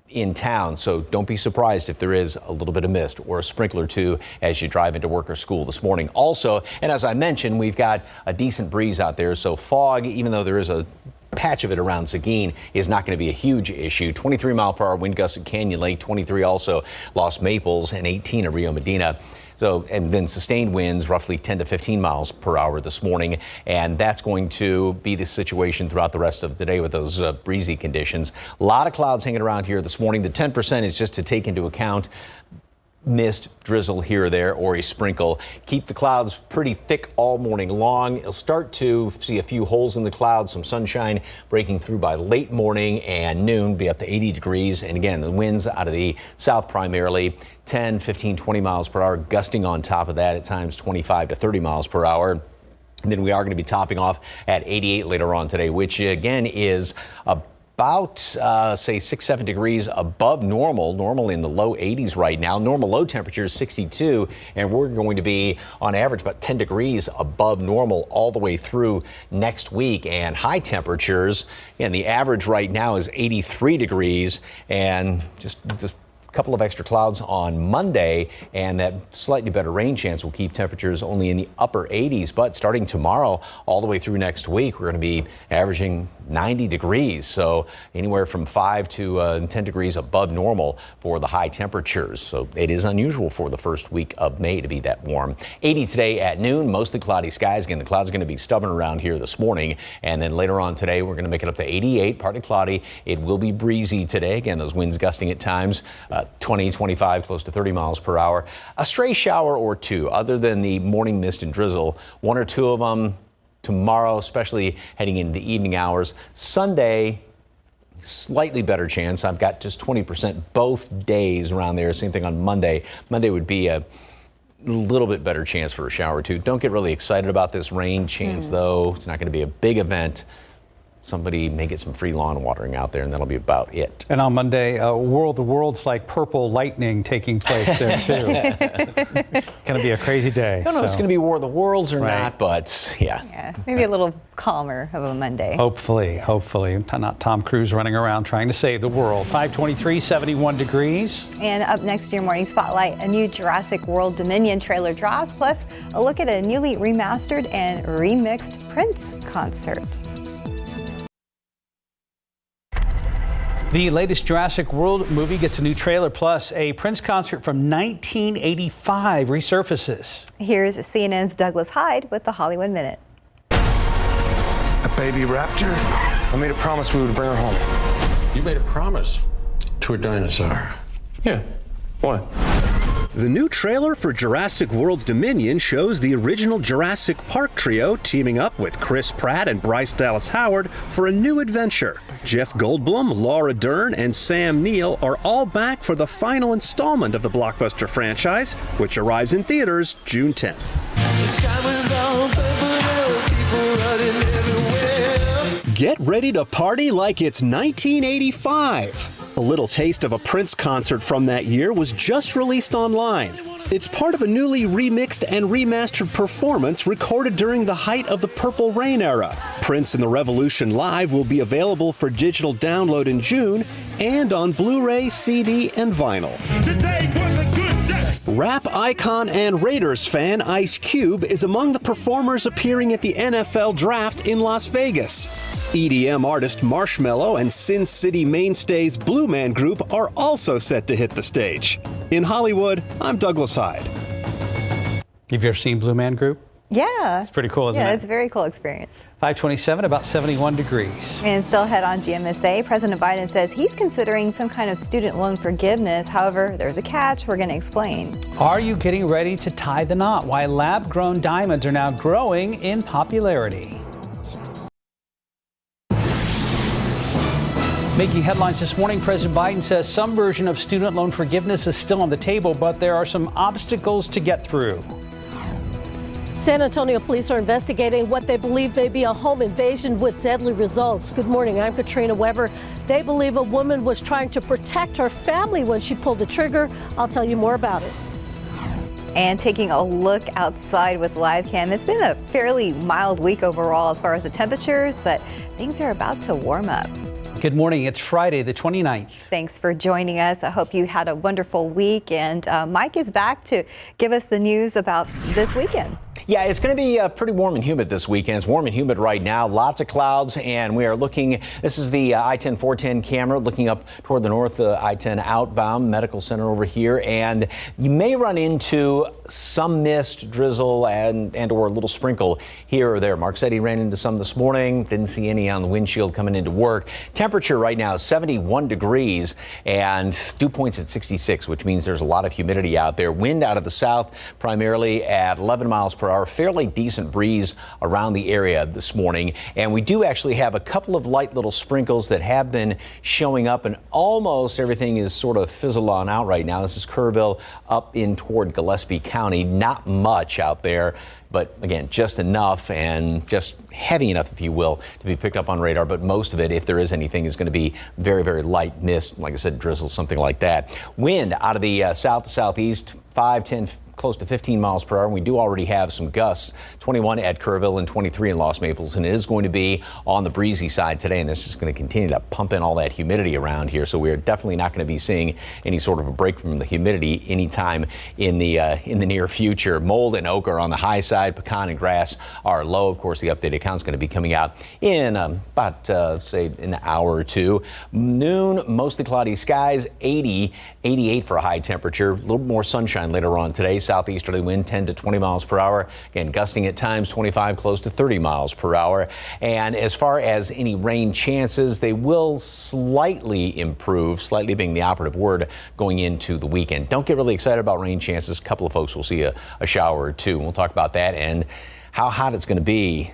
in town. So don't be surprised if there is a little bit of mist or a sprinkler or two as you drive into work or school this morning. Also, and as I mentioned, we've got a decent breeze out there, so fog, even though there is a patch of it around Seguin, is not going to be a huge issue. 23-mile-per-hour wind gusts at Canyon Lake, 23 also Los Maples, and 18 at Rio Medina. So, and then sustained winds roughly 10 to 15 miles per hour this morning, and that's going to be the situation throughout the rest of the day with those breezy conditions. A lot of clouds hanging around here this morning. The 10% is just to take into account mist, drizzle here or there, or a sprinkle. Keep the clouds pretty thick all morning long. You'll start to see a few holes in the clouds, some sunshine breaking through by late morning, and noon be up to 80 degrees. And again, the winds out of the south primarily 10, 15, 20 miles per hour, gusting on top of that at times 25 to 30 miles per hour. And then we are going to be topping off at 88 later on today, which again is about, say, 6-7 degrees above normal in the low 80s right now. Normal low temperature is 62, and we're going to be on average about 10 degrees above normal all the way through next week. And high temperatures, and the average right now is 83 degrees, and just couple of extra clouds on Monday, and that slightly better rain chance will keep temperatures only in the upper 80s. But starting tomorrow all the way through next week, we're going to be averaging 90 degrees. So anywhere from 5 to 10 degrees above normal for the high temperatures. So it is unusual for the first week of May to be that warm. 80 today at noon, mostly cloudy skies. Again, the clouds are going to be stubborn around here this morning. And then later on today, we're going to make it up to 88, partly cloudy. It will be breezy today. Again, those winds gusting at times 20, 25, close to 30 miles per hour. A stray shower or two, other than the morning mist and drizzle, one or two of them tomorrow, especially heading into the evening hours. Sunday, slightly better chance. I've got just 20% both days around there. Same thing on Monday. Monday would be a little bit better chance for a shower or two. Don't get really excited about this rain chance, though. It's not going to be a big event. Somebody may get some free lawn watering out there, and that'll be about it. And on Monday, the world's like purple lightning taking place there, too. It's going to be a crazy day. I don't know if it's going to be War of the Worlds or not, but yeah. Maybe a little calmer of a Monday. Hopefully. Not Tom Cruise running around trying to save the world. 523, 71 degrees. And up next to your morning spotlight, a new Jurassic World Dominion trailer drops, plus a look at a newly remastered and remixed Prince concert. The latest Jurassic World movie gets a new trailer, plus a Prince concert from 1985 resurfaces. Here's CNN's Douglas Hyde with the Hollywood Minute. A baby raptor? I made a promise we would bring her home. You made a promise to a dinosaur? Yeah. What? The new trailer for Jurassic World Dominion shows the original Jurassic Park trio teaming up with Chris Pratt and Bryce Dallas Howard for a new adventure. Jeff Goldblum, Laura Dern, and Sam Neill are all back for the final installment of the blockbuster franchise, which arrives in theaters June 10th. Get ready to party like it's 1985. A little taste of a Prince concert from that year was just released online. It's part of a newly remixed and remastered performance recorded during the height of the Purple Rain era. Prince and the Revolution Live will be available for digital download in June and on Blu-ray, CD, and vinyl. Today was a good day. Rap icon and Raiders fan Ice Cube is among the performers appearing at the NFL Draft in Las Vegas. EDM artist Marshmello and Sin City mainstays Blue Man Group are also set to hit the stage. In Hollywood, I'm Douglas Hyde. Have you ever seen Blue Man Group? Yeah. It's pretty cool, isn't it? Yeah, it's a very cool experience. 527, about 71 degrees. And still ahead on GMSA, President Biden says he's considering some kind of student loan forgiveness. However, there's a catch we're going to explain. Are you getting ready to tie the knot? Why lab-grown diamonds are now growing in popularity. Making headlines this morning, President Biden says some version of student loan forgiveness is still on the table, but there are some obstacles to get through. San Antonio police are investigating what they believe may be a home invasion with deadly results. Good morning, I'm Katrina Weber. They believe a woman was trying to protect her family when she pulled the trigger. I'll tell you more about it. And taking a look outside with live cam, it's been a fairly mild week overall as far as the temperatures, but things are about to warm up. Good morning. It's Friday, the 29th. Thanks for joining us. I hope you had a wonderful week. And Mike is back to give us the news about this weekend. Yeah, it's going to be pretty warm and humid this weekend. It's warm and humid right now. Lots of clouds, and we are looking. This is the I-10 410 camera looking up toward the north I-10 outbound medical center over here, and you may run into some mist, drizzle, and or a little sprinkle here or there. Mark said he ran into some this morning. Didn't see any on the windshield coming into work. Temperature right now is 71 degrees and dew points at 66, which means there's a lot of humidity out there. Wind out of the south, primarily at 11 miles per hour. Fairly decent breeze around the area this morning, and we do actually have a couple of light little sprinkles that have been showing up, and almost everything is sort of fizzled on out right now. This is Kerrville up in toward Gillespie County. Not much out there, but again, just enough, and just heavy enough, if you will, to be picked up on radar. But most of it, if there is anything, is going to be very, very light mist, like I said, drizzle, something like that. Wind out of the south to southeast, 5, 10, close to 15 miles per hour. And we do already have some gusts, 21 at Kerrville and 23 in Los Maples. And it is going to be on the breezy side today. And this is going to continue to pump in all that humidity around here. So we're definitely not going to be seeing any sort of a break from the humidity anytime in the near future. Mold and oak are on the high side. Pecan and grass are low. Of course, the updated count is going to be coming out in about, say, an hour or two. Noon, mostly cloudy skies, 80, 88 for a high temperature. A little more sunshine later on today. Southeasterly wind 10 to 20 miles per hour. Again, gusting at times 25 close to 30 miles per hour. And as far as any rain chances, they will slightly improve, slightly being the operative word going into the weekend. Don't get really excited about rain chances. A couple of folks will see a shower or two. We'll talk about that and how hot it's going to be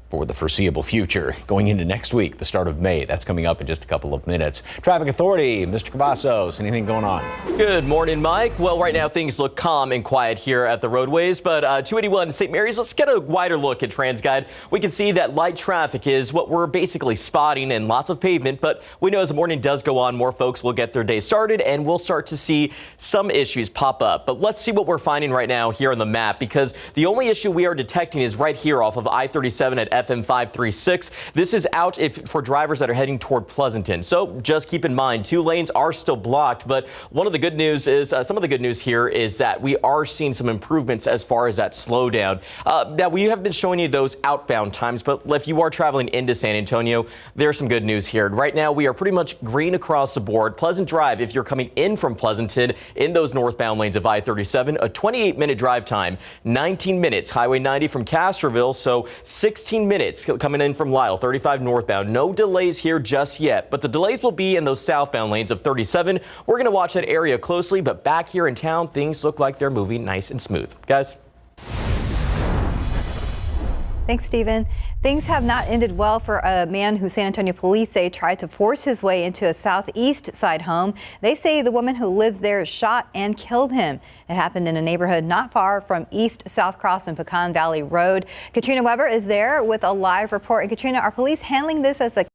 for the foreseeable future going into next week, the start of May. That's coming up in just a couple of minutes. Traffic Authority, Mr. Cavazos, anything going on? Good morning, Mike. Well, right now things look calm and quiet here at the roadways, but 281 St. Mary's, let's get a wider look at TransGuide. We can see that light traffic is what we're basically spotting and lots of pavement, but we know as the morning does go on, more folks will get their day started and we'll start to see some issues pop up. But let's see what we're finding right now here on the map, because the only issue we are detecting is right here off of I-37 at FM 536. This is out for drivers that are heading toward Pleasanton. So just keep in mind, 2 lanes are still blocked. But one of the good news is some of the good news here is that we are seeing some improvements as far as that slowdown. That we have been showing you those outbound times. But if you are traveling into San Antonio, there's some good news here. Right now, we are pretty much green across the board. Pleasant Drive, if you're coming in from Pleasanton in those northbound lanes of I-37, a 28-minute drive time, 19 minutes. Highway 90 from Castroville, so 16 minutes. Coming in from Lyle, 35 northbound. No delays here just yet, but the delays will be in those southbound lanes of 37. We're going to watch that area closely, but back here in town, things look like they're moving nice and smooth. Guys. Thanks, Stephen. Things have not ended well for a man who San Antonio police say tried to force his way into a southeast side home. They say the woman who lives there shot and killed him. It happened in a neighborhood not far from East South Cross and Pecan Valley Road. Katrina Weber is there with a live report. And Katrina, are police handling this as a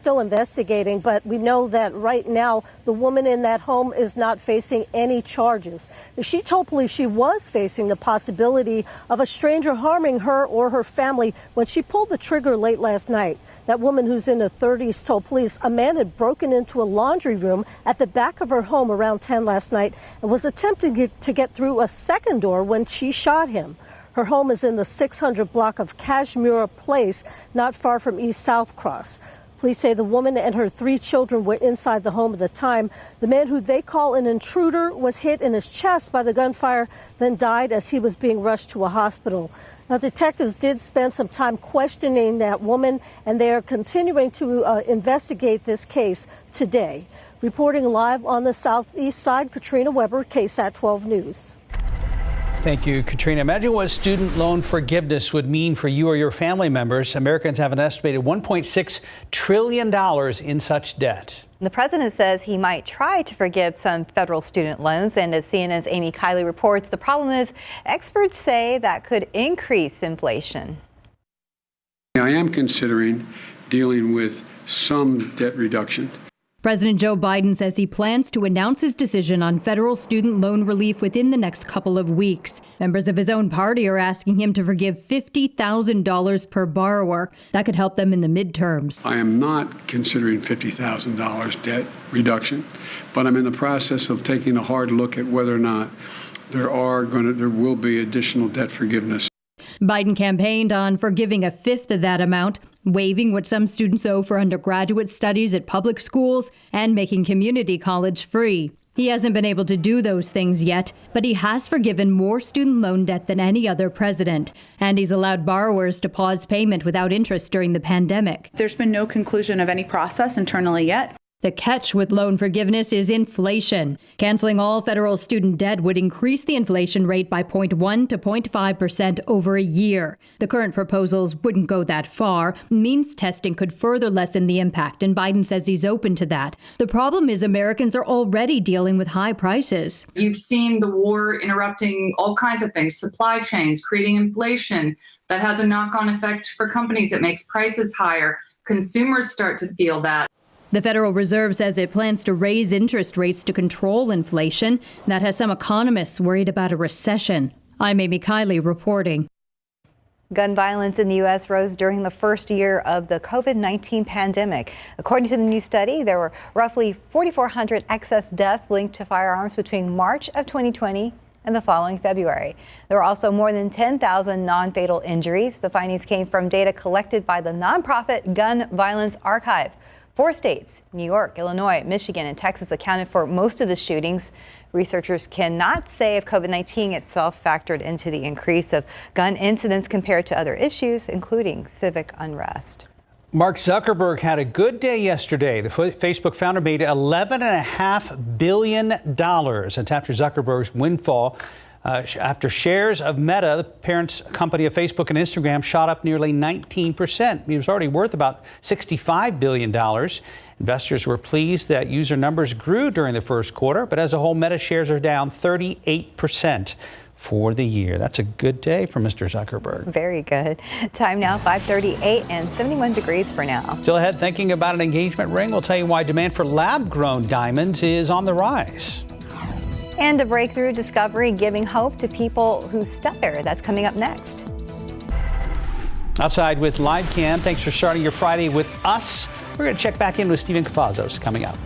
still investigating, but we know that right now the woman in that home is not facing any charges. She told police she was facing the possibility of a stranger harming her or her family when she pulled the trigger late last night. That woman, who's in her 30s, told police a man had broken into a laundry room at the back of her home around 10 last night and was attempting to get through a second door when she shot him. Her home is in the 600 block of Kashmir Place, not far from East South Cross. Police say the woman and her 3 children were inside the home at the time. The man, who they call an intruder, was hit in his chest by the gunfire, then died as he was being rushed to a hospital. Now, detectives did spend some time questioning that woman, and they are continuing to investigate this case today. Reporting live on the southeast side, Katrina Weber, KSAT 12 News. Thank you, Katrina. Imagine what student loan forgiveness would mean for you or your family members. Americans have an estimated $1.6 trillion in such debt. The president says he might try to forgive some federal student loans. And as CNN's Amy Kiley reports, the problem is experts say that could increase inflation. I am considering dealing with some debt reduction. President Joe Biden says he plans to announce his decision on federal student loan relief within the next couple of weeks. Members of his own party are asking him to forgive $50,000 per borrower. That could help them in the midterms. I am not considering $50,000 debt reduction, but I'm in the process of taking a hard look at whether or not there will be additional debt forgiveness. Biden campaigned on forgiving a fifth of that amount, waiving what some students owe for undergraduate studies at public schools, and making community college free. He hasn't been able to do those things yet, but he has forgiven more student loan debt than any other president. And he's allowed borrowers to pause payment without interest during the pandemic. There's been no conclusion of any process internally yet. The catch with loan forgiveness is inflation. Canceling all federal student debt would increase the inflation rate by 0.1 to 0.5% over a year. The current proposals wouldn't go that far. Means testing could further lessen the impact, and Biden says he's open to that. The problem is Americans are already dealing with high prices. You've seen the war interrupting all kinds of things, supply chains, creating inflation. That has a knock-on effect for companies. It makes prices higher. Consumers start to feel that. The Federal Reserve says it plans to raise interest rates to control inflation. That has some economists worried about a recession. I'm Amy Kiley reporting. Gun violence in the U.S. rose during the first year of the COVID-19 pandemic. According to the new study, there were roughly 4,400 excess deaths linked to firearms between March of 2020 and the following February. There were also more than 10,000 non-fatal injuries. The findings came from data collected by the nonprofit Gun Violence Archive. 4 states, New York, Illinois, Michigan, and Texas, accounted for most of the shootings. Researchers cannot say if COVID-19 itself factored into the increase of gun incidents compared to other issues, including civic unrest. Mark Zuckerberg had a good day yesterday. The Facebook founder made $11.5 billion. That's after Zuckerberg's windfall. After shares of Meta, the parent company of Facebook and Instagram, shot up nearly 19%. He was already worth about $65 billion. Investors were pleased that user numbers grew during the first quarter, but as a whole, Meta shares are down 38% for the year. That's a good day for Mr. Zuckerberg. Very good. Time now, 5:38 and 71 degrees for now. Still ahead, thinking about an engagement ring? We'll tell you why demand for lab-grown diamonds is on the rise. And a breakthrough discovery giving hope to people who stutter. That's coming up next. Outside with Live Cam, thanks for starting your Friday with us. We're going to check back in with Stephen Cavazos coming up.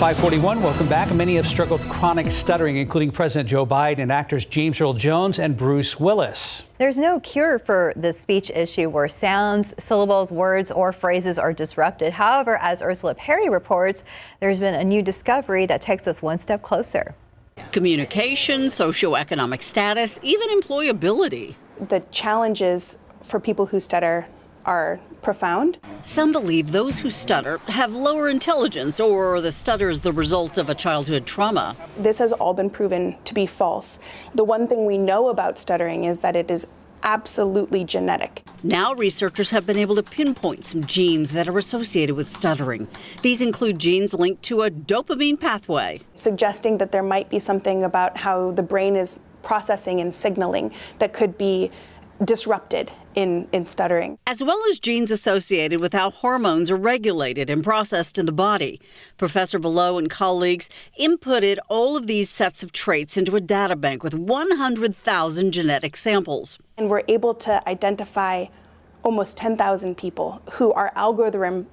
5:41, welcome back. Many have struggled with chronic stuttering, including President Joe Biden and actors James Earl Jones and Bruce Willis. There's no cure for the speech issue where sounds, syllables, words, or phrases are disrupted. However, as Ursula Perry reports, there's been a new discovery that takes us one step closer. Communication, socioeconomic status, even employability. The challenges for people who stutter are profound. Some believe those who stutter have lower intelligence, or the stutter is the result of a childhood trauma. This has all been proven to be false. The one thing we know about stuttering is that it is absolutely genetic. Now researchers have been able to pinpoint some genes that are associated with stuttering. These include genes linked to a dopamine pathway, suggesting that there might be something about how the brain is processing and signaling that could be disrupted in stuttering. As well as genes associated with how hormones are regulated and processed in the body. Professor Below and colleagues inputted all of these sets of traits into a data bank with 100,000 genetic samples. And we're able to identify almost 10,000 people who our algorithm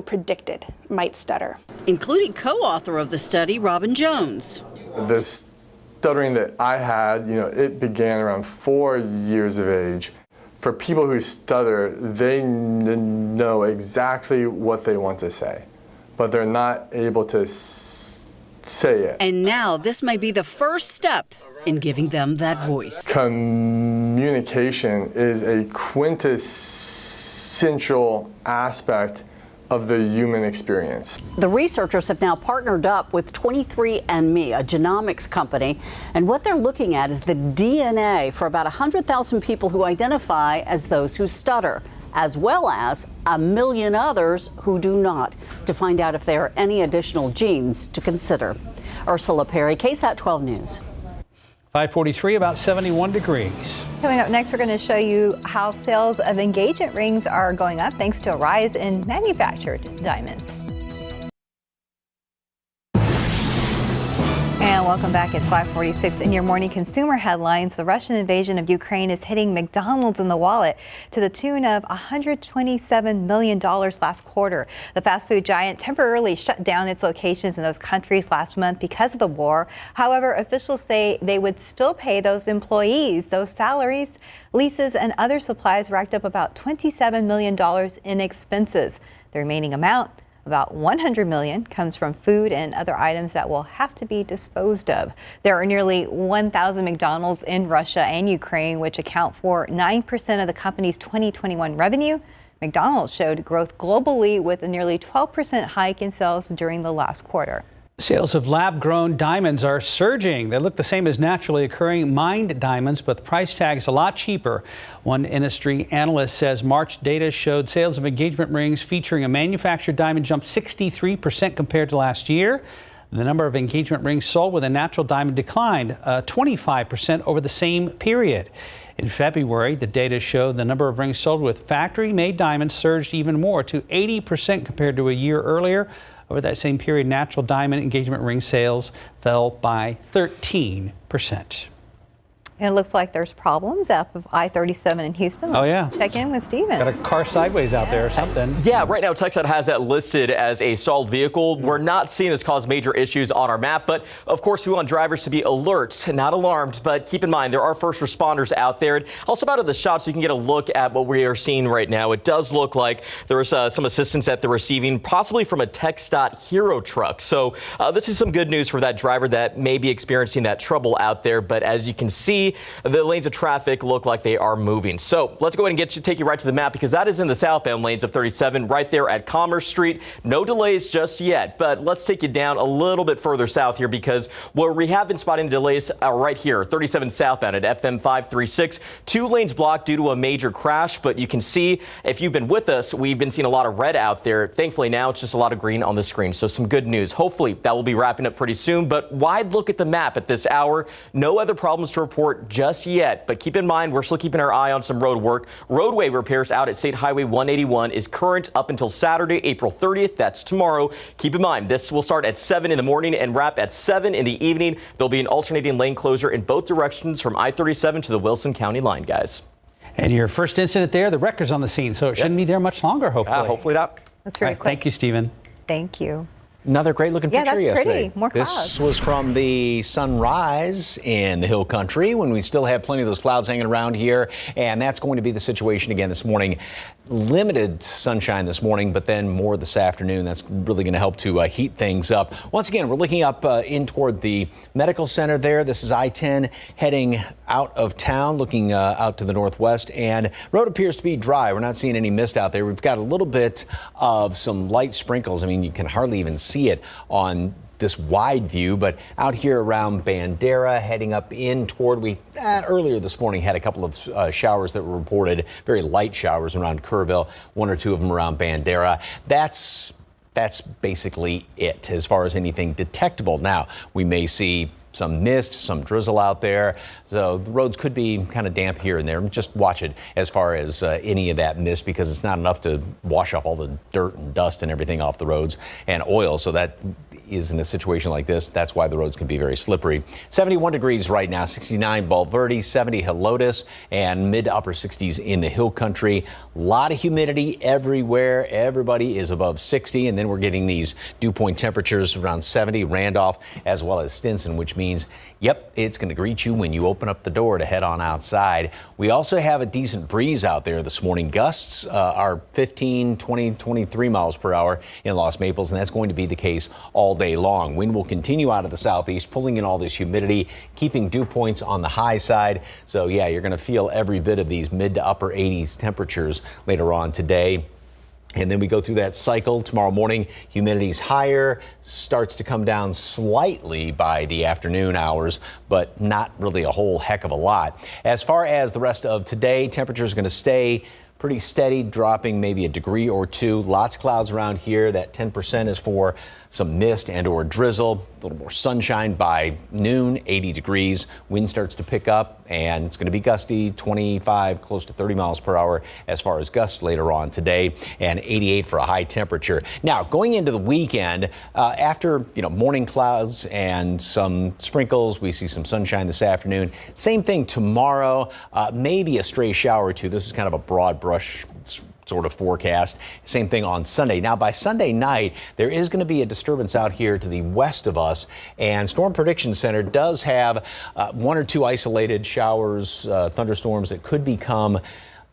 predicted might stutter. Including co-author of the study, Robin Jones. The stuttering that I had, it began around 4 years of age. For people who stutter, they know exactly what they want to say, but they're not able to say it. And now this may be the first step in giving them that voice. Communication is a quintessential aspect of the human experience. The researchers have now partnered up with 23andMe, a genomics company, and what they're looking at is the DNA for about 100,000 people who identify as those who stutter, as well as 1 million others who do not, to find out if there are any additional genes to consider. Ursula Perry, KSAT 12 News. 543, about 71 degrees. Coming up next, we're going to show you how sales of engagement rings are going up thanks to a rise in manufactured diamonds. And welcome back. It's 5:46 in your morning consumer headlines. The Russian invasion of Ukraine is hitting McDonald's in the wallet to the tune of $127 million last quarter. The fast food giant temporarily shut down its locations in those countries last month because of the war. However, officials say they would still pay those employees. Those salaries, leases, and other supplies racked up about $27 million in expenses. The remaining amount, about $100 million, comes from food and other items that will have to be disposed of. There are nearly 1,000 McDonald's in Russia and Ukraine, which account for 9% of the company's 2021 revenue. McDonald's showed growth globally with a nearly 12% hike in sales during the last quarter. Sales of lab-grown diamonds are surging. They look the same as naturally occurring mined diamonds, but the price tag is a lot cheaper. One industry analyst says March data showed sales of engagement rings featuring a manufactured diamond jumped 63% compared to last year. The number of engagement rings sold with a natural diamond declined 25% over the same period. In February, the data showed the number of rings sold with factory-made diamonds surged even more to 80% compared to a year earlier. Over that same period, natural diamond engagement ring sales fell by 13%. And it looks like there's problems off of I-37 in Houston. Let's check in with Steven. Got a car sideways out there or something. Yeah, right now TxDOT has that listed as a stalled vehicle. We're not seeing this cause major issues on our map, but of course we want drivers to be alert, not alarmed. But keep in mind, there are first responders out there. And also out of the shots, you can get a look at what we are seeing right now. It does look like there was some assistance that they're receiving, possibly from a TxDOT Hero truck. So this is some good news for that driver that may be experiencing that trouble out there. But as you can see, the lanes of traffic look like they are moving. So let's go ahead and take you right to the map, because that is in the southbound lanes of 37 right there at Commerce Street. No delays just yet, but let's take you down a little bit further south here, because where we have been spotting delays right here, 37 southbound at FM 536. 2 lanes blocked due to a major crash, but you can see if you've been with us, we've been seeing a lot of red out there. Thankfully now it's just a lot of green on the screen. So some good news. Hopefully that will be wrapping up pretty soon, but wide look at the map at this hour. No other problems to report just yet, but keep in mind we're still keeping our eye on some road work. Roadway repairs out at State Highway 181 is current up until Saturday, April 30th. That's tomorrow. Keep in mind this will start at 7 in the morning and wrap at 7 in the evening. There'll be an alternating lane closure in both directions from I-37 to the Wilson County line, guys. And your first incident there, the wrecker's on the scene, so it shouldn't be there much longer, hopefully. Hopefully not. That's very Right, quick. thank you, Stephen. Thank you. Another great looking Yeah, picture that's yesterday. pretty. More This clouds. was from the sunrise in the Hill Country when we still have plenty of those clouds hanging around here. And that's going to be the situation again this morning. Limited sunshine this morning, but then more this afternoon. That's really going to help to heat things up. Once again, we're looking up in toward the medical center there. This is I-10 heading out of town, looking out to the northwest, and road appears to be dry. We're not seeing any mist out there. We've got a little bit of some light sprinkles. I mean, you can hardly even see it on this wide view, but out here around Bandera, heading up in toward, we earlier this morning had a couple of showers that were reported, very light showers around Kerrville, 1 or 2 of them around Bandera. That's basically it as far as anything detectable. Now, we may see some mist, some drizzle out there. So the roads could be kind of damp here and there. Just watch it as far as any of that mist, because it's not enough to wash off all the dirt and dust and everything off the roads, and oil. So that is, in a situation like this, that's why the roads can be very slippery. 71 degrees right now, 69 Bulverde, 70 Helotes, and mid to upper 60s in the hill country. A lot of humidity everywhere. Everybody is above 60, and then we're getting these dew point temperatures around 70, Randolph as well as Stinson, which means, yep, it's going to greet you when you open up the door to head on outside. We also have a decent breeze out there this morning. Gusts are 15, 20, 23 miles per hour in Los Maples, and that's going to be the case all day long. Wind will continue out of the southeast, pulling in all this humidity, keeping dew points on the high side. So yeah, you're going to feel every bit of these mid to upper 80s temperatures later on today. And then we go through that cycle tomorrow morning. Humidity's higher, starts to come down slightly by the afternoon hours, but not really a whole heck of a lot. As far as the rest of today, temperature is going to stay pretty steady, dropping maybe a degree or two. Lots of clouds around here. That 10% is for some mist and or drizzle. A little more sunshine by noon, 80 degrees. Wind starts to pick up, and it's going to be gusty, 25, close to 30 miles per hour as far as gusts later on today, and 88 for a high temperature. Now, going into the weekend, after morning clouds and some sprinkles, we see some sunshine this afternoon. Same thing tomorrow, maybe a stray shower or two. This is kind of a broad brush sort of forecast. Same thing on Sunday. Now, by Sunday night, there is going to be a disturbance out here to the west of us, and Storm Prediction Center does have one or two isolated showers, thunderstorms that could become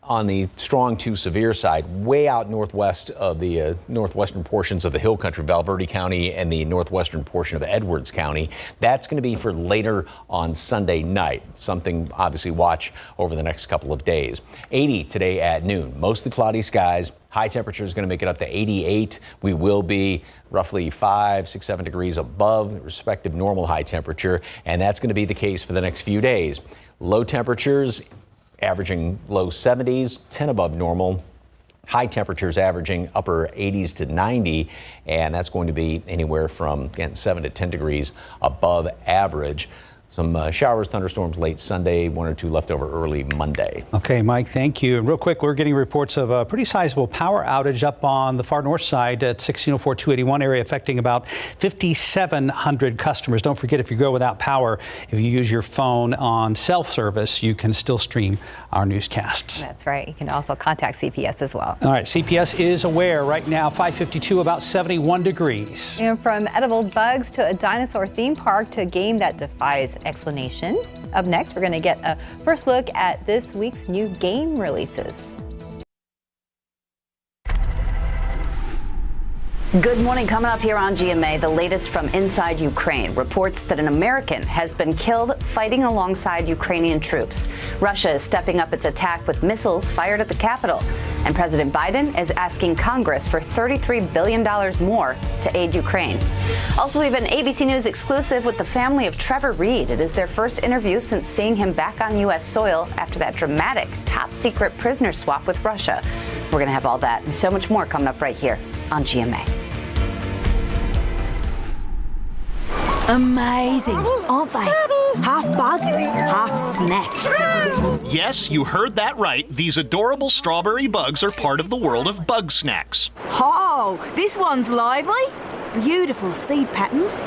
on the strong to severe side, way out northwest of the northwestern portions of the hill country, Valverde County, and the northwestern portion of Edwards County. That's going to be for later on Sunday night. Something obviously watch over the next couple of days. 80 today at noon. Mostly cloudy skies. High temperature is going to make it up to 88. We will be roughly 5, 6, 7 degrees above the respective normal high temperature, and that's going to be the case for the next few days. Low temperatures averaging low 70s, 10 above normal. High temperatures averaging upper 80s to 90, and that's going to be anywhere from, again, 7 to 10 degrees above average. Some showers, thunderstorms late Sunday, 1 or 2 left over early Monday. Okay, Mike, thank you. And real quick, we're getting reports of a pretty sizable power outage up on the far north side at 1604-281 area, affecting about 5,700 customers. Don't forget, if you go without power, if you use your phone on self-service, you can still stream our newscasts. That's right. You can also contact CPS as well. All right, CPS is aware right now, 5:52, about 71 degrees. And from edible bugs to a dinosaur theme park to a game that defies explanation. Up next, we're going to get a first look at this week's new game releases. Good morning. Coming up here on GMA, the latest from inside Ukraine. Reports that an American has been killed fighting alongside Ukrainian troops. Russia is stepping up its attack with missiles fired at the capital. And President Biden is asking Congress for $33 billion more to aid Ukraine. Also, we have an ABC News exclusive with the family of Trevor Reed. It is their first interview since seeing him back on U.S. soil after that dramatic top-secret prisoner swap with Russia. We're going to have all that and so much more coming up right here on GMA. Amazing, aren't they? Half bug, half snack. Yes, you heard that right. These adorable strawberry bugs are part of the world of bug snacks. Oh, this one's lively. Beautiful seed patterns.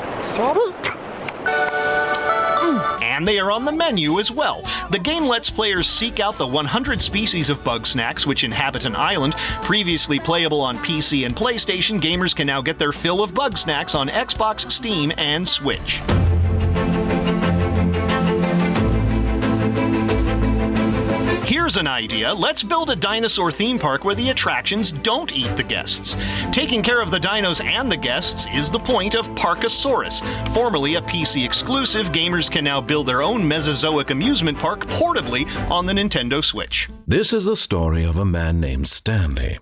And they are on the menu as well. The game lets players seek out the 100 species of bug snacks which inhabit an island. Previously playable on PC and PlayStation, gamers can now get their fill of bug snacks on Xbox, Steam, and Switch. Here's an idea. Let's build a dinosaur theme park where the attractions don't eat the guests. Taking care of the dinos and the guests is the point of Parkasaurus. Formerly a PC exclusive, gamers can now build their own Mesozoic amusement park portably on the Nintendo Switch. This is the story of a man named Stanley.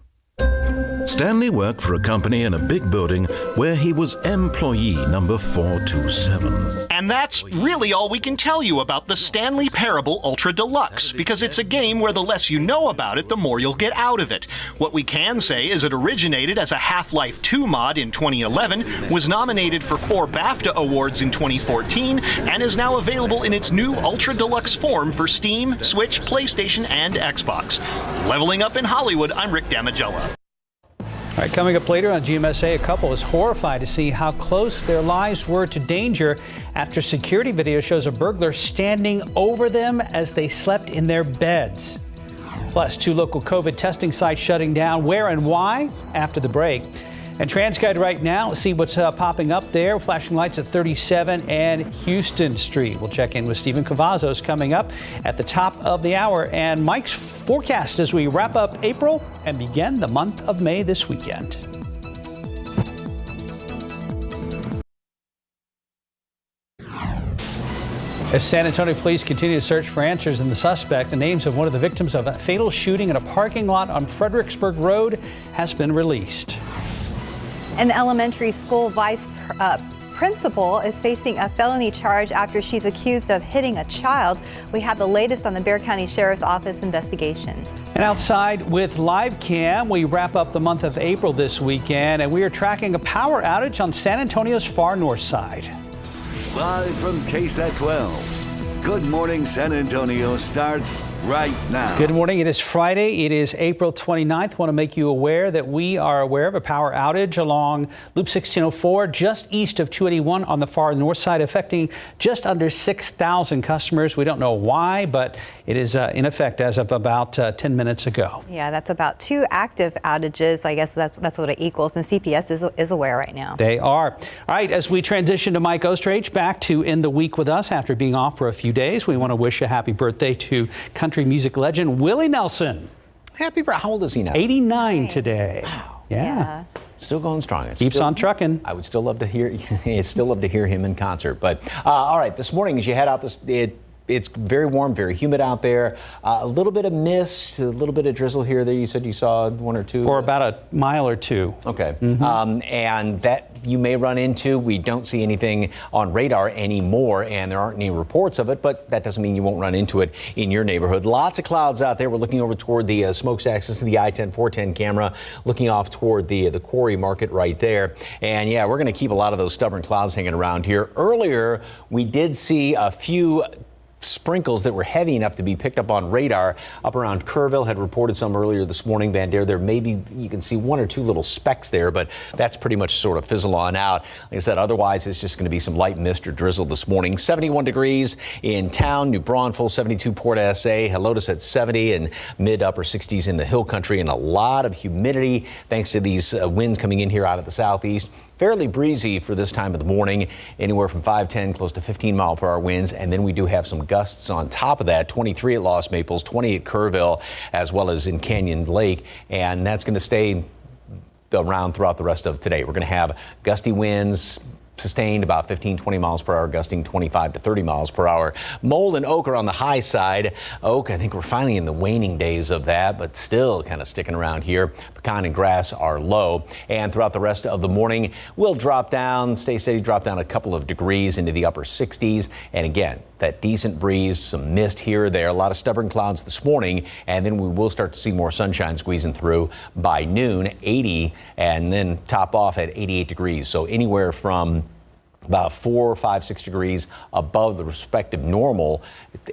Stanley worked for a company in a big building where he was employee number 427. And that's really all we can tell you about the Stanley Parable Ultra Deluxe, because it's a game where the less you know about it, the more you'll get out of it. What we can say is it originated as a Half-Life 2 mod in 2011, was nominated for 4 BAFTA awards in 2014, and is now available in its new Ultra Deluxe form for Steam, Switch, PlayStation, and Xbox. Leveling Up in Hollywood, I'm Rick Damigella. All right, coming up later on GMSA, a couple is horrified to see how close their lives were to danger after security video shows a burglar standing over them as they slept in their beds. Plus, 2 local COVID testing sites shutting down. Where and why? After the break. And TransGuide right now, see what's popping up there. Flashing lights at 37 and Houston Street. We'll check in with Stephen Cavazos coming up at the top of the hour. And Mike's forecast as we wrap up April and begin the month of May this weekend. As San Antonio police continue to search for answers in the suspect, the names of one of the victims of a fatal shooting in a parking lot on Fredericksburg Road has been released. An elementary school vice principal is facing a felony charge after she's accused of hitting a child. We have the latest on the Bexar County Sheriff's Office investigation. And outside with live cam, we wrap up the month of April this weekend, and we are tracking a power outage on San Antonio's far north side. Live from KSAT 12. Good morning, San Antonio starts right now. Good morning. It is Friday. It is April 29th. Want to make you aware that we are aware of a power outage along Loop 1604 just east of 281 on the far north side, affecting just under 6,000 customers. We don't know why, but it is in effect as of about 10 minutes ago. Yeah, that's about 2 active outages. I guess that's what it equals, and CPS is aware right now. They are. All right, as we transition to Mike Ostrich back to end the week with us after being off for a few days, we want to wish a happy birthday to country music legend Willie Nelson. Happy birthday. How old is he now? 89 today. Wow. Yeah. Still going strong. Keeps on trucking. I would still love to hear him in concert. But all right, this morning as you head out, it's very warm, very humid out there. A little bit of mist, a little bit of drizzle here. There, you said you saw 1 or 2. For about a mile or 2. Okay. And that you may run into. We don't see anything on radar anymore, and there aren't any reports of it, but that doesn't mean you won't run into it in your neighborhood. Lots of clouds out there. We're looking over toward the smokestacks. This is the I-10-410 camera, looking off toward the quarry market right there. And yeah, we're going to keep a lot of those stubborn clouds hanging around here. Earlier, we did see a few sprinkles that were heavy enough to be picked up on radar up around Kerrville. Had reported some earlier this morning. Bandera, there maybe you can see 1 or 2 little specks there, but that's pretty much sort of fizzle on out. Like I said, otherwise it's just going to be some light mist or drizzle this morning. 71 degrees in town, New Braunfels, 72 Port SA, Helotes at 70, and mid upper 60s in the hill country, and a lot of humidity thanks to these winds coming in here out of the southeast. Fairly breezy for this time of the morning, anywhere from 5-10, close to 15-mile-per-hour winds. And then we do have some gusts on top of that, 23 at Lost Maples, 20 at Kerrville, as well as in Canyon Lake. And that's going to stay around throughout the rest of today. We're going to have gusty winds, sustained about 15-20 miles per hour, gusting 25 to 30 miles per hour. Mold and oak are on the high side. Oak, I think we're finally in the waning days of that, but still kind of sticking around here. Pecan and grass are low. And throughout the rest of the morning, we'll drop down, stay steady, drop down a couple of degrees into the upper 60s. And again, that decent breeze, some mist here or there, a lot of stubborn clouds this morning, and then we will start to see more sunshine squeezing through by noon, 80, and then top off at 88 degrees. So anywhere from about 4, 5, 6 degrees above the respective normal,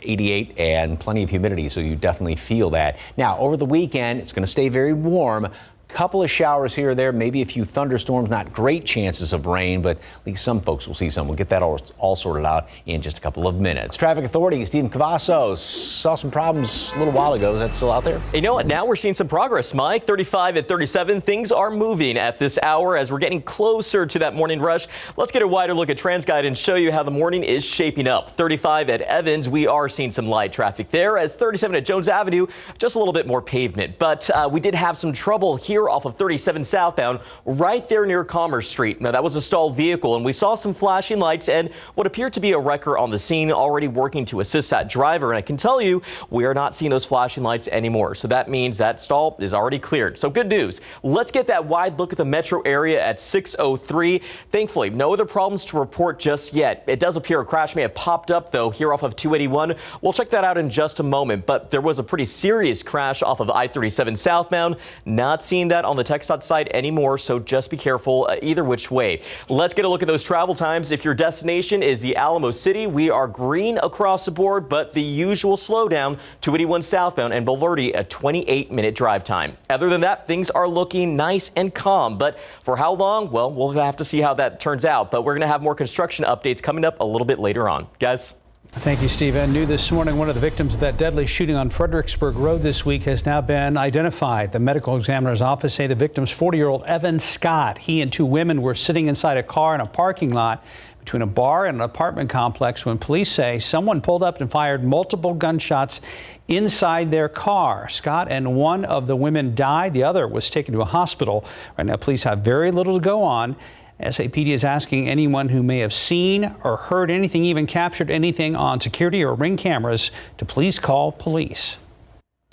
88, and plenty of humidity, so you definitely feel that. Now, over the weekend, it's going to stay very warm. Couple of showers here or there, maybe a few thunderstorms, not great chances of rain, but at least some folks will see some. We'll get that all sorted out in just a couple of minutes. Traffic Authority, Stephen Cavazos, saw some problems a little while ago. Is that still out there? You know what? Now we're seeing some progress, Mike. 35 at 37. Things are moving at this hour as we're getting closer to that morning rush. Let's get a wider look at TransGuide and show you how the morning is shaping up. 35 at Evans, we are seeing some light traffic there, as 37 at Jones Avenue, just a little bit more pavement. But we did have some trouble here off of 37 southbound, right there near Commerce Street. Now, that was a stalled vehicle, and we saw some flashing lights and what appeared to be a wrecker on the scene already working to assist that driver. And I can tell you, we are not seeing those flashing lights anymore. So that means that stall is already cleared. So good news. Let's get that wide look at the metro area at 6:03. Thankfully, no other problems to report just yet. It does appear a crash may have popped up, though, here off of 281. We'll check that out in just a moment. But there was a pretty serious crash off of I-37 southbound. Not seeing that on the KSAT side anymore, so just be careful either which way. Let's get a look at those travel times. If your destination is the Alamo City, we are green across the board, but the usual slowdown, 281 southbound and Bulverde, a 28-minute drive time. Other than that, things are looking nice and calm, but for how long? Well, we'll have to see how that turns out, but we're going to have more construction updates coming up a little bit later on. Guys? Thank you, Stephen. New this morning, one of the victims of that deadly shooting on Fredericksburg Road this week has now been identified. The medical examiner's office say the victim's 40-year-old Evan Scott. He and two women were sitting inside a car in a parking lot between a bar and an apartment complex when police say someone pulled up and fired multiple gunshots inside their car. Scott and one of the women died. The other was taken to a hospital. Right now, police have very little to go on. SAPD is asking anyone who may have seen or heard anything, even captured anything on security or ring cameras, to please call police.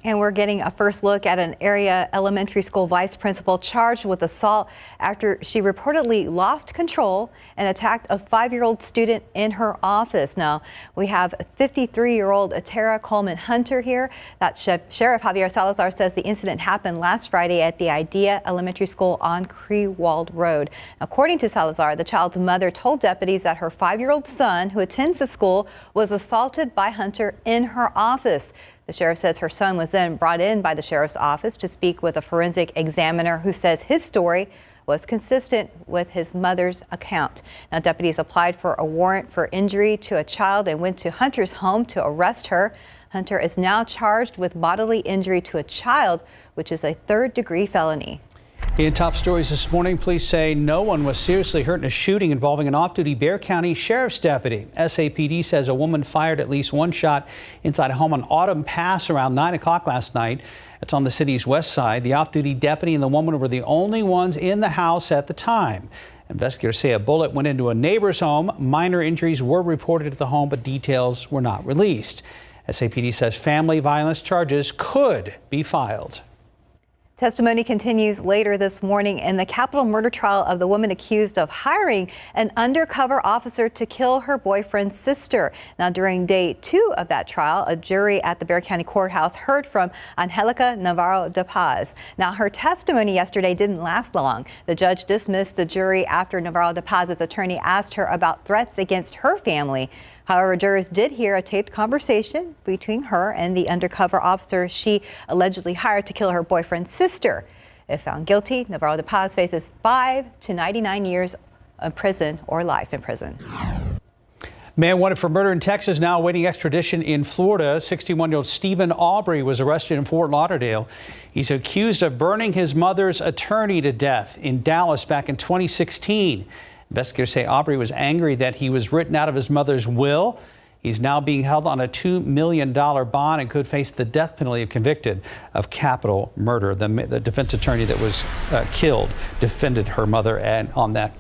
And we're getting a first look at an area elementary school vice principal charged with assault after she reportedly lost control and attacked a 5-year-old student in her office. Now, we have 53-year-old Tara Coleman Hunter here. That Sheriff Javier Salazar says the incident happened last Friday at the Idea Elementary School on Crewald Road. According to Salazar, the child's mother told deputies that her 5-year-old son, who attends the school, was assaulted by Hunter in her office. The sheriff says her son was then brought in by the sheriff's office to speak with a forensic examiner who says his story was consistent with his mother's account. Now, deputies applied for a warrant for injury to a child and went to Hunter's home to arrest her. Hunter is now charged with bodily injury to a child, which is a third-degree felony. In top stories this morning, police say no one was seriously hurt in a shooting involving an off-duty Bexar County Sheriff's deputy. SAPD says a woman fired at least one shot inside a home on Autumn Pass around 9 o'clock last night. It's on the city's west side. The off-duty deputy and the woman were the only ones in the house at the time. Investigators say a bullet went into a neighbor's home. Minor injuries were reported at the home, but details were not released. SAPD says family violence charges could be filed. Testimony continues later this morning in the capital murder trial of the woman accused of hiring an undercover officer to kill her boyfriend's sister. Now, during day 2 of that trial, a jury at the Bexar County Courthouse heard from Angelica Navarro de Paz. Now, her testimony yesterday didn't last long. The judge dismissed the jury after Navarro de Paz's attorney asked her about threats against her family. However, jurors did hear a taped conversation between her and the undercover officer she allegedly hired to kill her boyfriend's sister. If found guilty, Navarro de Paz faces 5 to 99 years in prison or life in prison. Man wanted for murder in Texas now awaiting extradition in Florida. 61-year-old Stephen Aubrey was arrested in Fort Lauderdale. He's accused of burning his mother's attorney to death in Dallas back in 2016. Investigators say Aubrey was angry that he was written out of his mother's will. He's now being held on a $2 million bond and could face the death penalty if convicted of capital murder. The defense attorney that was killed defended her mother and on that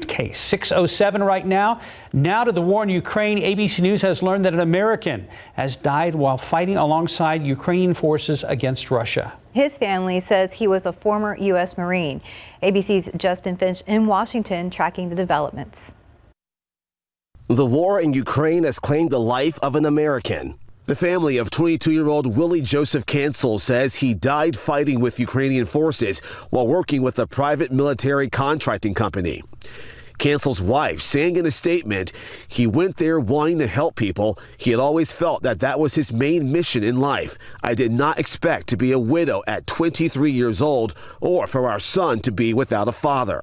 case. 6:07 right now. Now to the war in Ukraine. ABC News has learned that an American has died while fighting alongside Ukrainian forces against Russia. His family says he was a former U.S. Marine. ABC's Justin Finch in Washington tracking the developments. The war in Ukraine has claimed the life of an American. The family of 22-year-old Willie Joseph Cancel says he died fighting with Ukrainian forces while working with a private military contracting company. Cancel's wife saying in a statement, he went there wanting to help people. He had always felt that that was his main mission in life. I did not expect to be a widow at 23 years old or for our son to be without a father.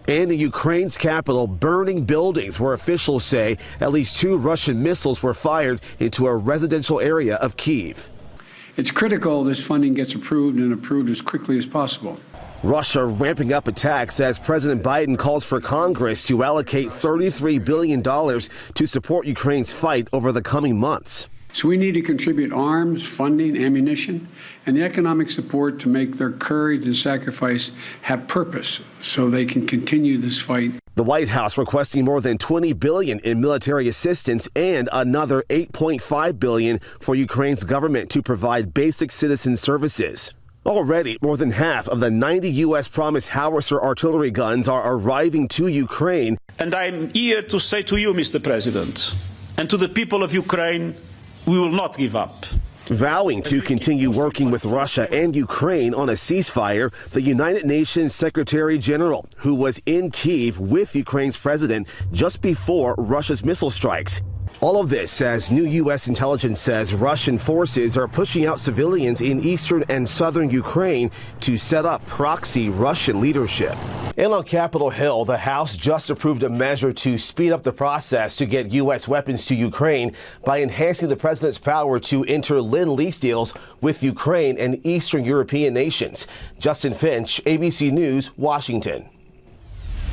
And in Ukraine's capital, burning buildings where officials say at least 2 Russian missiles were fired into a residential area of Kyiv. It's critical this funding gets approved and approved as quickly as possible. Russia ramping up attacks as President Biden calls for Congress to allocate $33 billion to support Ukraine's fight over the coming months. So we need to contribute arms, funding, ammunition, and the economic support to make their courage and sacrifice have purpose so they can continue this fight. The White House requesting more than $20 billion in military assistance and another $8.5 billion for Ukraine's government to provide basic citizen services. Already, more than half of the 90 U.S. promised howitzer artillery guns are arriving to Ukraine. And I'm here to say to you, Mr. President, and to the people of Ukraine, we will not give up. Vowing to continue working with Russia and Ukraine on a ceasefire, the United Nations Secretary General, who was in Kyiv with Ukraine's president just before Russia's missile strikes. All of this as new U.S. intelligence says Russian forces are pushing out civilians in eastern and southern Ukraine to set up proxy Russian leadership. And on Capitol Hill, the House just approved a measure to speed up the process to get U.S. weapons to Ukraine by enhancing the president's power to enter Lend-Lease deals with Ukraine and Eastern European nations. Justin Finch, ABC News, Washington.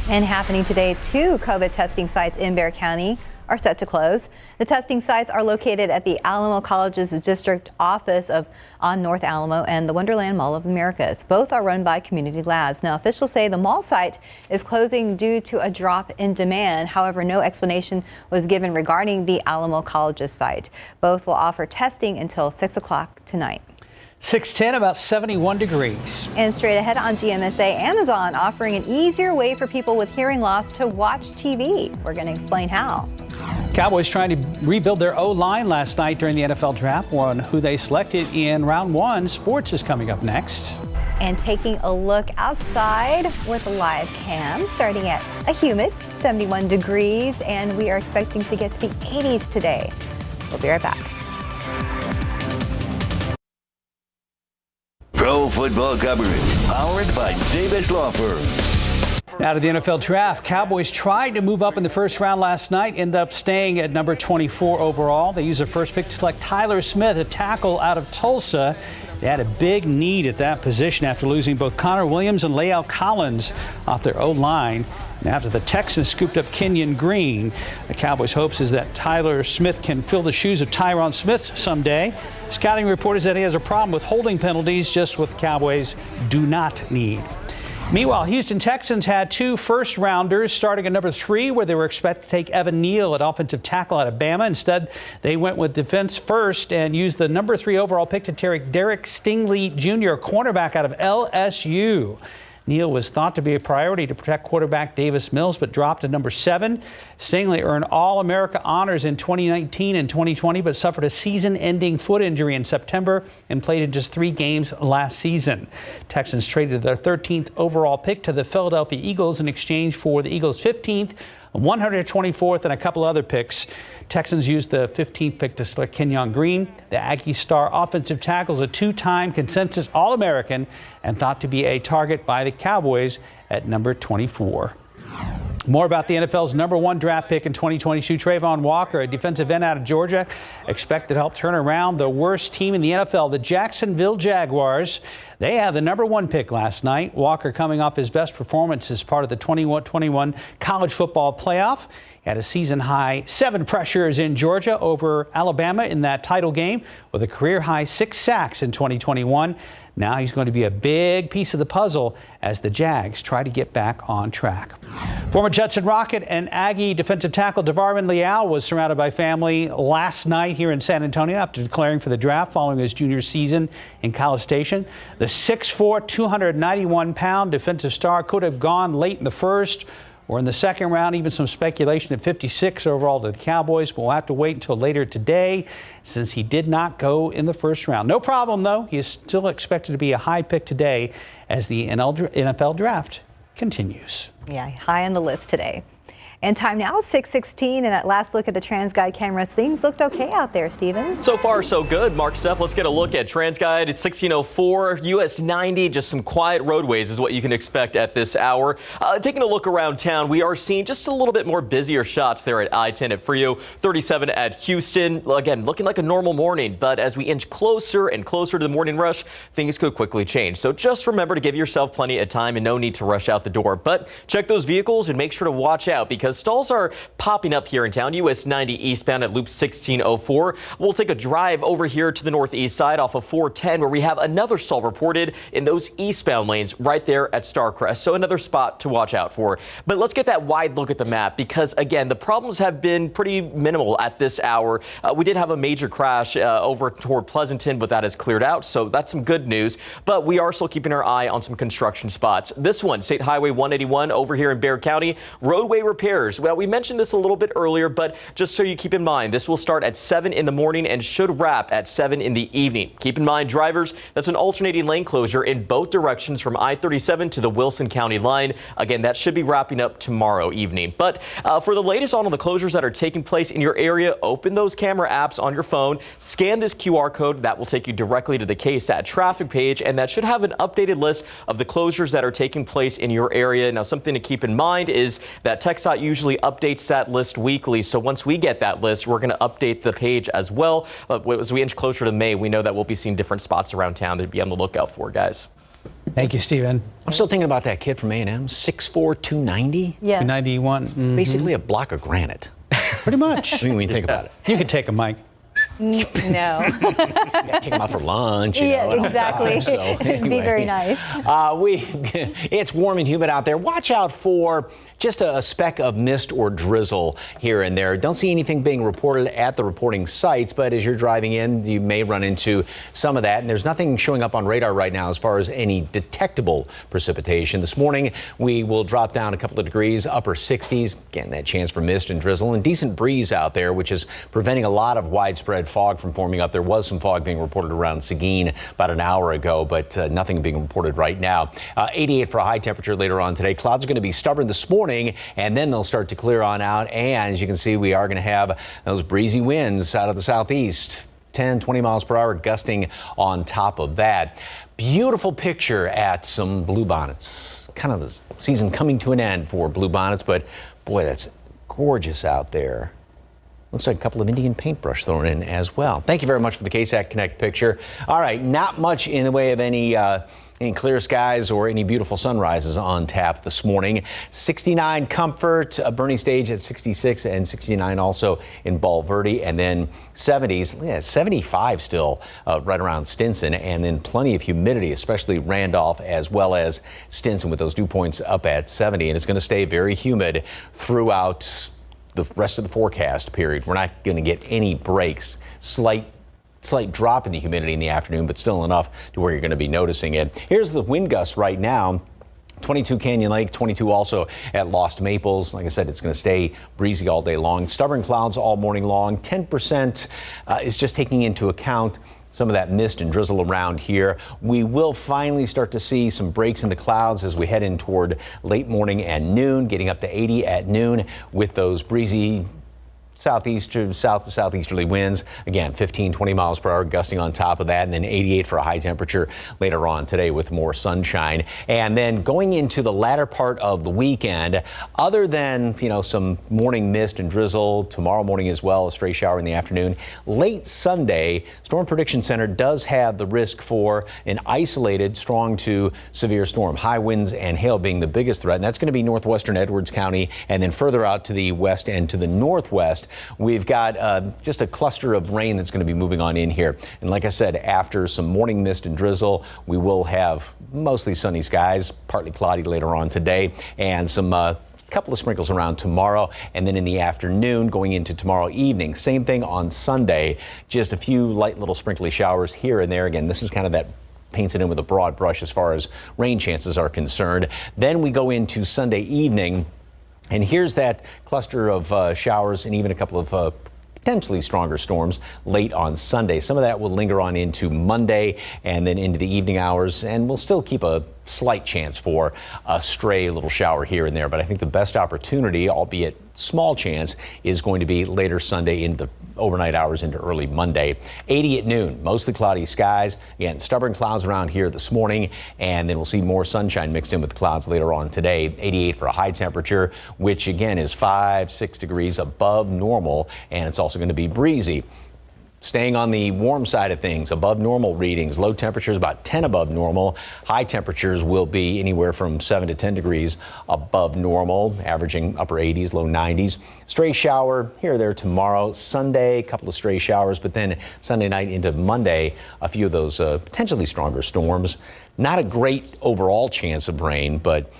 And happening today, 2 COVID testing sites in Bexar County are set to close. The testing sites are located at the Alamo College's district office on North Alamo and the Wonderland Mall of Americas. Both are run by community labs. Now, officials say the mall site is closing due to a drop in demand. However, no explanation was given regarding the Alamo College's site. Both will offer testing until 6 o'clock tonight. 6:10, about 71 degrees. And straight ahead on GMSA, Amazon offering an easier way for people with hearing loss to watch TV. We're going to explain how. Cowboys trying to rebuild their O-line last night during the NFL draft. On who they selected in round 1. Sports is coming up next. And taking a look outside with a live cam, starting at a humid 71 degrees, and we are expecting to get to the 80s today. We'll be right back. Pro football coverage powered by Davis Law Firm. Out of the NFL draft, Cowboys tried to move up in the first round last night, ended up staying at number 24 overall. They used their first pick to select Tyler Smith, a tackle out of Tulsa. They had a big need at that position after losing both Connor Williams and Lael Collins off their O-line. And after the Texans scooped up Kenyon Green, the Cowboys' hopes is that Tyler Smith can fill the shoes of Tyron Smith someday. Scouting report is that he has a problem with holding penalties, just what the Cowboys do not need. Meanwhile, Houston Texans had 2 first-rounders starting at number 3, where they were expected to take Evan Neal, an offensive tackle out of Bama. Instead, they went with defense first and used the number 3 overall pick to take Derek Stingley Jr., a cornerback out of LSU. Neal was thought to be a priority to protect quarterback Davis Mills, but dropped to number 7. Stingley earned All-America honors in 2019 and 2020, but suffered a season-ending foot injury in September and played in just 3 games last season. Texans traded their 13th overall pick to the Philadelphia Eagles in exchange for the Eagles' 15th, 124th, and a couple other picks. Texans used the 15th pick to select Kenyon Green. The Aggie star offensive tackle is a 2-time consensus All-American and thought to be a target by the Cowboys at number 24. More about the NFL's number 1 draft pick in 2022, Trayvon Walker, a defensive end out of Georgia, expected to help turn around the worst team in the NFL, the Jacksonville Jaguars. They had the number 1 pick last night. Walker coming off his best performance as part of the 2021 college football playoff. He had a season-high 7 pressures in Georgia over Alabama in that title game, with a career-high 6 sacks in 2021. Now he's going to be a big piece of the puzzle as the Jags try to get back on track. Former Judson Rocket and Aggie defensive tackle DeVarvin Leal was surrounded by family last night here in San Antonio after declaring for the draft following his junior season in College Station. The 6'4", 291-pound defensive star could have gone late in the first or in the second round, even some speculation at 56 overall to the Cowboys, but we'll have to wait until later today since he did not go in the first round. No problem, though. He is still expected to be a high pick today as the NFL draft continues. Yeah, high on the list today. And time now, 6:16, and at last look at the TransGuide cameras, things looked okay out there, Stephen. So far, so good. Mark, Steph, let's get a look at TransGuide. It's 1604, US 90, just some quiet roadways is what you can expect at this hour. Taking a look around town, we are seeing just a little bit more busier shots there at I-10 at Frio, 37 at Houston. Again, looking like a normal morning, but as we inch closer and closer to the morning rush, things could quickly change. So just remember to give yourself plenty of time and no need to rush out the door. But check those vehicles and make sure to watch out because because stalls are popping up here in town. US 90 eastbound at Loop 1604. We'll take a drive over here to the northeast side off of 410 where we have another stall reported in those eastbound lanes right there at Starcrest. So another spot to watch out for. But let's get that wide look at the map because, again, the problems have been pretty minimal at this hour. We did have a major crash over toward Pleasanton, but that has cleared out. So that's some good news. But we are still keeping our eye on some construction spots. This one, State Highway 181 over here in Bexar County, roadway repairs. Well, we mentioned this a little bit earlier, but just so you keep in mind, this will start at 7 in the morning and should wrap at 7 in the evening. Keep in mind, drivers, that's an alternating lane closure in both directions from I-37 to the Wilson County line. Again, that should be wrapping up tomorrow evening. But for the latest on all the closures that are taking place in your area, open those camera apps on your phone, scan this QR code. That will take you directly to the KSAT traffic page, and that should have an updated list of the closures that are taking place in your area. Now, something to keep in mind is that TxDOT usually updates that list weekly. So once we get that list, we're going to update the page as well. As we inch closer to May, we know that we'll be seeing different spots around town to be on the lookout for, guys. Thank you, Stephen. I'm still thinking about that kid from A&M, 6'4", 290. Yeah. 291. Mm-hmm. Basically a block of granite. Pretty much. I mean, when you think about it. You can take him, Mike. No. You gotta take them out for lunch. You Yeah, know, exactly. So, It'd be very nice. It's warm and humid out there. Watch out for just a speck of mist or drizzle here and there. Don't see anything being reported at the reporting sites, but as you're driving in, you may run into some of that. And there's nothing showing up on radar right now as far as any detectable precipitation. This morning, we will drop down a couple of degrees, upper 60s. Again, that chance for mist and drizzle and decent breeze out there, which is preventing a lot of widespread fog from forming up. There was some fog being reported around Seguin about an hour ago, but nothing being reported right now. 88 for a high temperature later on today. Clouds are going to be stubborn this morning, and then they'll start to clear on out. And as you can see, we are going to have those breezy winds out of the southeast. 10, 20 miles per hour gusting on top of that. Beautiful picture at some bluebonnets. Kind of the season coming to an end for bluebonnets, but boy, that's gorgeous out there. Looks like a couple of Indian paintbrush thrown in as well. Thank you very much for the KSAT Connect picture. All right, not much in the way of any clear skies or any beautiful sunrises on tap this morning. 69 Comfort, Bernie Stage at 66 and 69 also in Bulverde, and then 70s, 75 still right around Stinson, and then plenty of humidity, especially Randolph as well as Stinson with those dew points up at 70, and it's going to stay very humid throughout the rest of the forecast period. We're not going to get any breaks. Slight drop in the humidity in the afternoon, but still enough to where you're going to be noticing it. Here's the wind gusts right now. 22 Canyon Lake, 22 also at Lost Maples. Like I said, it's going to stay breezy all day long. Stubborn clouds all morning long. 10% is just taking into account some of that mist and drizzle around here. We will finally start to see some breaks in the clouds as we head in toward late morning and noon, getting up to 80 at noon with those breezy south to southeasterly winds. Again, 15, 20 miles per hour gusting on top of that, and then 88 for a high temperature later on today with more sunshine. And then going into the latter part of the weekend, other than, some morning mist and drizzle tomorrow morning as well, a stray shower in the afternoon, late Sunday, Storm Prediction Center does have the risk for an isolated strong to severe storm. High winds and hail being the biggest threat, and that's going to be northwestern Edwards County, and then further out to the west and to the northwest. We've got just a cluster of rain that's going to be moving on in here. And like I said, after some morning mist and drizzle, we will have mostly sunny skies, partly cloudy later on today, and some couple of sprinkles around tomorrow. And then in the afternoon, going into tomorrow evening, same thing on Sunday, just a few light little sprinkly showers here and there. Again, this is kind of that paints it in with a broad brush as far as rain chances are concerned. Then we go into Sunday evening. And here's that cluster of showers and even a couple of potentially stronger storms late on Sunday. Some of that will linger on into Monday and then into the evening hours, and we'll still keep a slight chance for a stray little shower here and there. But I think the best opportunity, albeit small chance, is going to be later Sunday into the overnight hours into early Monday. 80 at noon, mostly cloudy skies. Again, stubborn clouds around here this morning, and then we'll see more sunshine mixed in with the clouds later on today. 88 for a high temperature, which again is 5-6 degrees above normal, and it's also going to be breezy. staying on the warm side of things, above normal readings. Low temperatures about 10 above normal. High temperatures will be anywhere from 7 to 10 degrees above normal, averaging upper 80s, low 90s. Stray shower here or there tomorrow. Sunday, a couple of stray showers, but then Sunday night into Monday, a few of those potentially stronger storms. Not a great overall chance of rain, but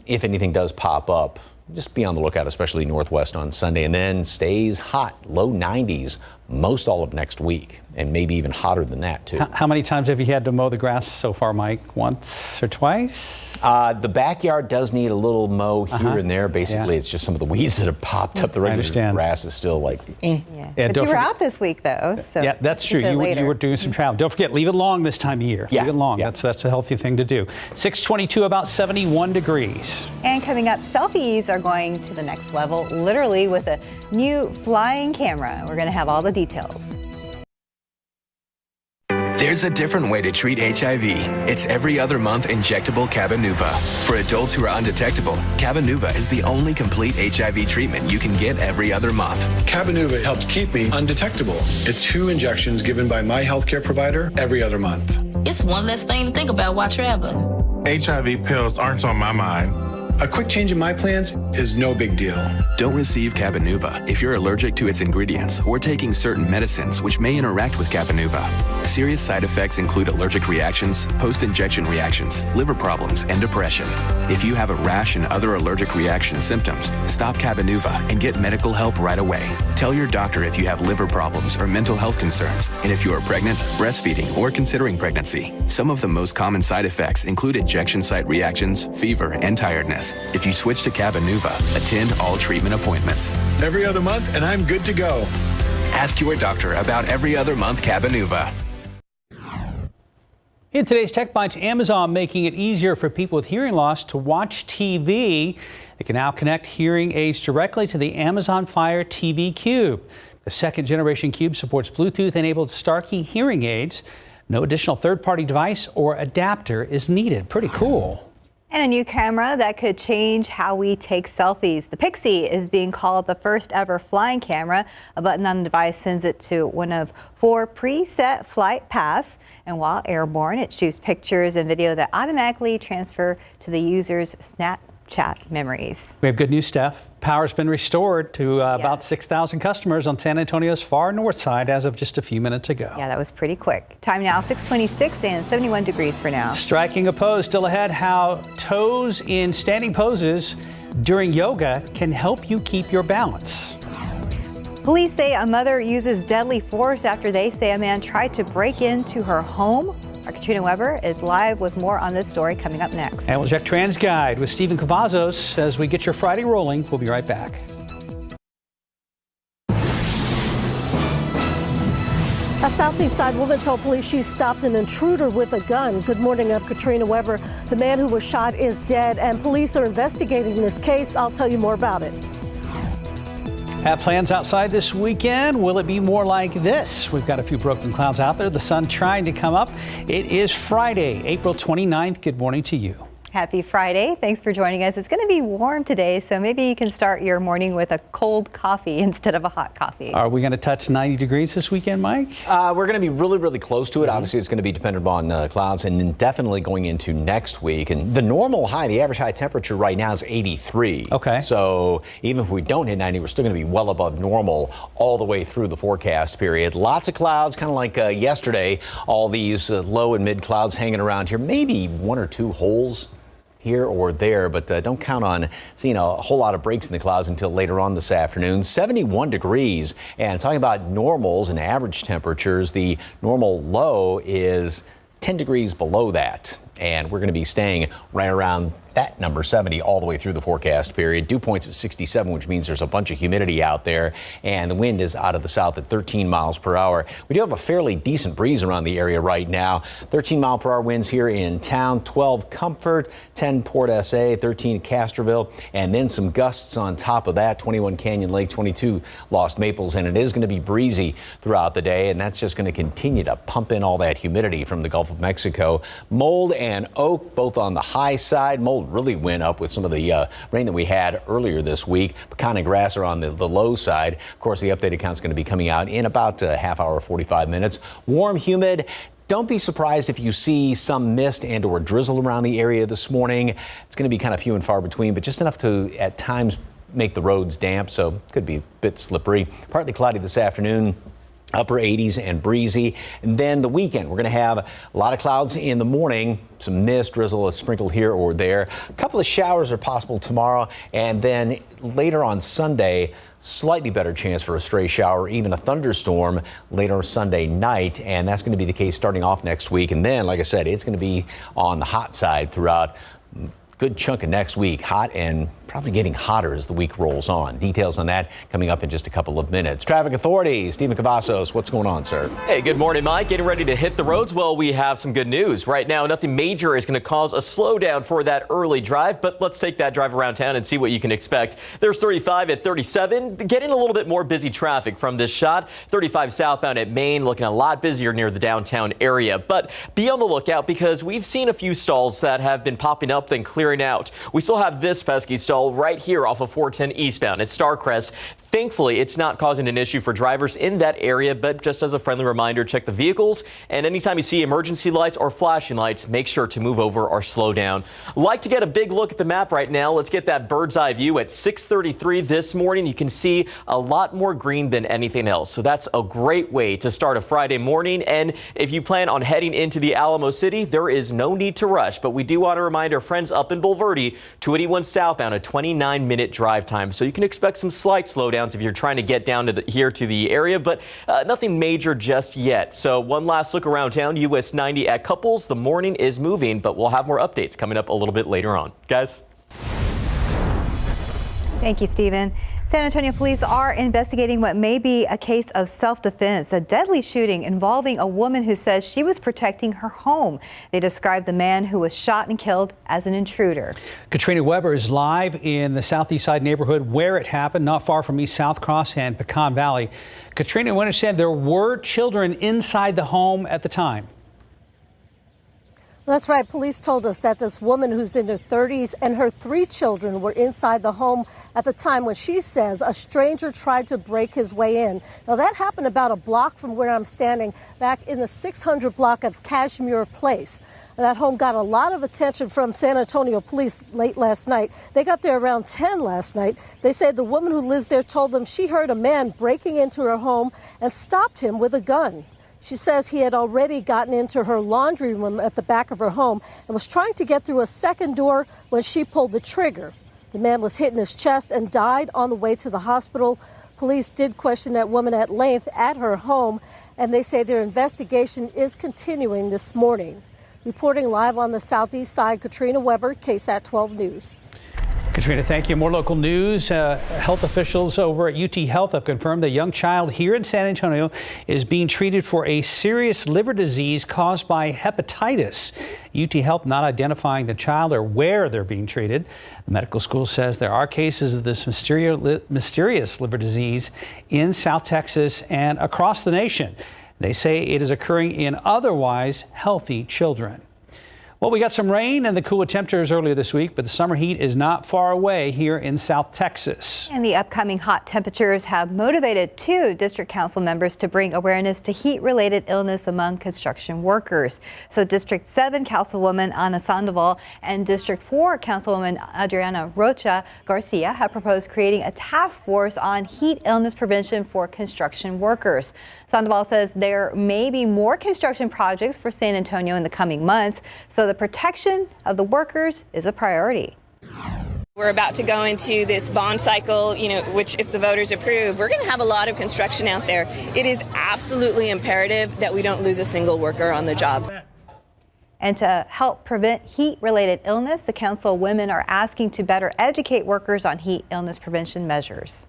if anything does pop up, just be on the lookout, especially northwest on Sunday, and then stays hot, low 90s most all of next week, and maybe even hotter than that, too. How many times have you had to mow the grass so far, Mike? Once or twice? The backyard does need a little mow here and there. Basically, it's just some of the weeds that have popped up. The regular grass is still like, Yeah, but you were out this week, though. So yeah, that's true. You were doing some travel. Don't forget, leave it long this time of year. Yeah. Leave it long. That's a healthy thing to do. 622, about 71 degrees. And coming up, selfies are going to the next level, literally with a new flying camera. We're going to have all the details. There's a different way to treat HIV. It's every other month injectable Cabenuva. For adults who are undetectable, Cabenuva is the only complete HIV treatment you can get every other month. Cabenuva helps keep me undetectable. It's 2 injections given by my healthcare provider every other month. It's one less thing to think about while traveling. HIV pills aren't on my mind. A quick change in my plans is no big deal. Don't receive Cabenuva if you're allergic to its ingredients or taking certain medicines which may interact with Cabenuva. Serious side effects include allergic reactions, post-injection reactions, liver problems, and depression. If you have a rash and other allergic reaction symptoms, stop Cabenuva and get medical help right away. Tell your doctor if you have liver problems or mental health concerns, and if you are pregnant, breastfeeding, or considering pregnancy. Some of the most common side effects include injection site reactions, fever, and tiredness. If you switch to Cabenuva, attend all treatment appointments. Every other month, and I'm good to go. Ask your doctor about every other month Cabenuva. In today's Tech Bites, Amazon making it easier for people with hearing loss to watch TV. They can now connect hearing aids directly to the Amazon Fire TV Cube. The second generation Cube supports Bluetooth-enabled Starkey hearing aids. No additional third-party device or adapter is needed. Pretty cool. And a new camera that could change how we take selfies. The Pixie is being called the first ever flying camera. A button on the device sends it to one of 4 preset flight paths. And while airborne, it shoots pictures and video that automatically transfer to the user's Snapchat memories. We have good news, Steph. Power's been restored to about 6,000 customers on San Antonio's far north side as of just a few minutes ago. Yeah, that was pretty quick. Time now, 6:26 and 71 degrees for now. Striking a pose still ahead. How toes in standing poses during yoga can help you keep your balance. Police say a mother uses deadly force after they say a man tried to break into her home. Our Katrina Weber is live with more on this story coming up next. And we'll check Trans Guide with Stephen Cavazos as we get your Friday rolling. We'll be right back. A Southeast Side woman told police she stopped an intruder with a gun. Good morning, I'm Katrina Weber. The man who was shot is dead, and police are investigating this case. I'll tell you more about it. Have plans outside this weekend? Will it be more like this? We've got a few broken clouds out there. The sun trying to come up. It is Friday, April 29th. Good morning to you. Happy Friday. Thanks for joining us. It's going to be warm today, so maybe you can start your morning with a cold coffee instead of a hot coffee. Are we going to touch 90 degrees this weekend, Mike? We're going to be really, really close to it. Obviously, it's going to be dependent upon clouds and definitely going into next week. And the normal high, the average high temperature right now is 83. Okay. So even if we don't hit 90, we're still going to be well above normal all the way through the forecast period. Lots of clouds, kind of like yesterday. All these low and mid clouds hanging around here. Maybe 1 or 2 holes here or there, but don't count on seeing a whole lot of breaks in the clouds until later on this afternoon. 71 degrees, and talking about normals and average temperatures, the normal low is 10 degrees below that, and we're going to be staying right around that number 70 all the way through the forecast period. Dew points at 67, which means there's a bunch of humidity out there, and the wind is out of the south at 13 miles per hour. We do have a fairly decent breeze around the area right now. 13 mile per hour winds here in town, 12 Comfort, 10 Port SA, 13 Castroville, and then some gusts on top of that, 21 Canyon Lake, 22 Lost Maples, and it is going to be breezy throughout the day, and that's just going to continue to pump in all that humidity from the Gulf of Mexico. Mold and oak both on the high side. Mold still really went up with some of the rain that we had earlier this week. Pecan and grass are on the low side. Of course, the updated count is going to be coming out in about a half hour, 45 minutes. Warm, humid. Don't be surprised if you see some mist and or drizzle around the area this morning. It's going to be kind of few and far between, but just enough to at times make the roads damp, so could be a bit slippery. Partly cloudy this afternoon. Upper 80s and breezy. And then the weekend, we're going to have a lot of clouds in the morning, some mist, drizzle, a sprinkle here or there. A couple of showers are possible tomorrow. And then later on Sunday, slightly better chance for a stray shower, even a thunderstorm later Sunday night. And that's going to be the case starting off next week. And then, like I said, it's going to be on the hot side throughout a good chunk of next week. Hot and probably getting hotter as the week rolls on. Details on that coming up in just a couple of minutes. Traffic authorities, Stephen Cavazos, what's going on, sir? Hey, good morning, Mike. Getting ready to hit the roads? Well, we have some good news. Right now, nothing major is going to cause a slowdown for that early drive, but let's take that drive around town and see what you can expect. There's 35 at 37, getting a little bit more busy traffic from this shot. 35 southbound at Main, looking a lot busier near the downtown area, but be on the lookout because we've seen a few stalls that have been popping up then clearing out. We still have this pesky stall right here off of 410 eastbound at Starcrest. Thankfully, it's not causing an issue for drivers in that area, but just as a friendly reminder, check the vehicles. And anytime you see emergency lights or flashing lights, make sure to move over or slow down. Like to get a big look at the map right now. Let's get that bird's eye view at 6:33 this morning. You can see a lot more green than anything else. So that's a great way to start a Friday morning. And if you plan on heading into the Alamo City, there is no need to rush. But we do want to remind our friends up in Bulverde, 281 southbound, a 29-minute drive time. So you can expect some slight slowdowns if you're trying to get down to here to the area, but nothing major just yet. So one last look around town, US 90 at Couples. The morning is moving, but we'll have more updates coming up a little bit later on. Guys? Thank you, Stephen. San Antonio police are investigating what may be a case of self-defense, a deadly shooting involving a woman who says she was protecting her home. They described the man who was shot and killed as an intruder. Katrina Weber is live in the southeast side neighborhood where it happened, not far from East South Cross and Pecan Valley. Katrina, we understand there were children inside the home at the time. That's right. Police told us that this woman who's in her 30s and her 3 children were inside the home at the time when she says a stranger tried to break his way in. Now, that happened about a block from where I'm standing, back in the 600 block of Cashmere Place. That home got a lot of attention from San Antonio police late last night. They got there around 10 last night. They say the woman who lives there told them she heard a man breaking into her home and stopped him with a gun. She says he had already gotten into her laundry room at the back of her home and was trying to get through a second door when she pulled the trigger. The man was hit in his chest and died on the way to the hospital. Police did question that woman at length at her home, and they say their investigation is continuing this morning. Reporting live on the southeast side, Katrina Weber, KSAT 12 News. Katrina, thank you. More local news. Health officials over at UT Health have confirmed a young child here in San Antonio is being treated for a serious liver disease caused by hepatitis. UT Health not identifying the child or where they're being treated. The medical school says there are cases of this mysterious liver disease in South Texas and across the nation. They say it is occurring in otherwise healthy children. Well, we got some rain and the cooler temperatures earlier this week, but the summer heat is not far away here in South Texas. And the upcoming hot temperatures have motivated 2 district council members to bring awareness to heat-related illness among construction workers. So District 7 Councilwoman Ana Sandoval and District 4 Councilwoman Adriana Rocha Garcia have proposed creating a task force on heat illness prevention for construction workers. Sandoval says there may be more construction projects for San Antonio in the coming months, so the protection of the workers is a priority. We're about to go into this bond cycle, which if the voters approve, we're going to have a lot of construction out there. It is absolutely imperative that we don't lose a single worker on the job. And to help prevent heat-related illness, the councilwomen are asking to better educate workers on heat illness prevention measures.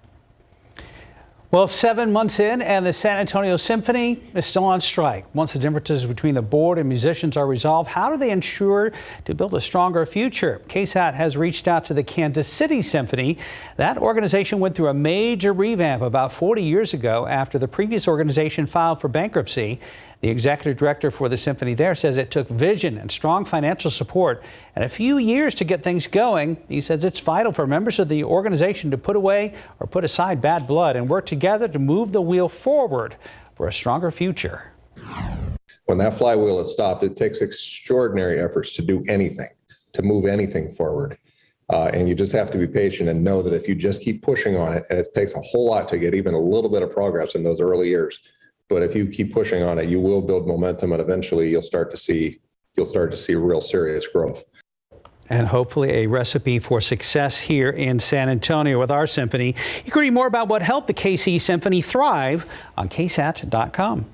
Well, 7 months in, and the San Antonio Symphony is still on strike. Once the differences between the board and musicians are resolved, how do they ensure to build a stronger future? KSAT has reached out to the Kansas City Symphony. That organization went through a major revamp about 40 years ago after the previous organization filed for bankruptcy. The executive director for the Symphony there says it took vision and strong financial support and a few years to get things going. He says it's vital for members of the organization to put away or put aside bad blood and work together to move the wheel forward for a stronger future. When that flywheel is stopped, it takes extraordinary efforts to do anything, to move anything forward. And you just have to be patient and know that if you just keep pushing on it, and it takes a whole lot to get even a little bit of progress in those early years, but if you keep pushing on it, you will build momentum, and eventually you'll start to see real serious growth. And hopefully a recipe for success here in San Antonio with our Symphony. You can read more about what helped the KC Symphony thrive on KSAT.com.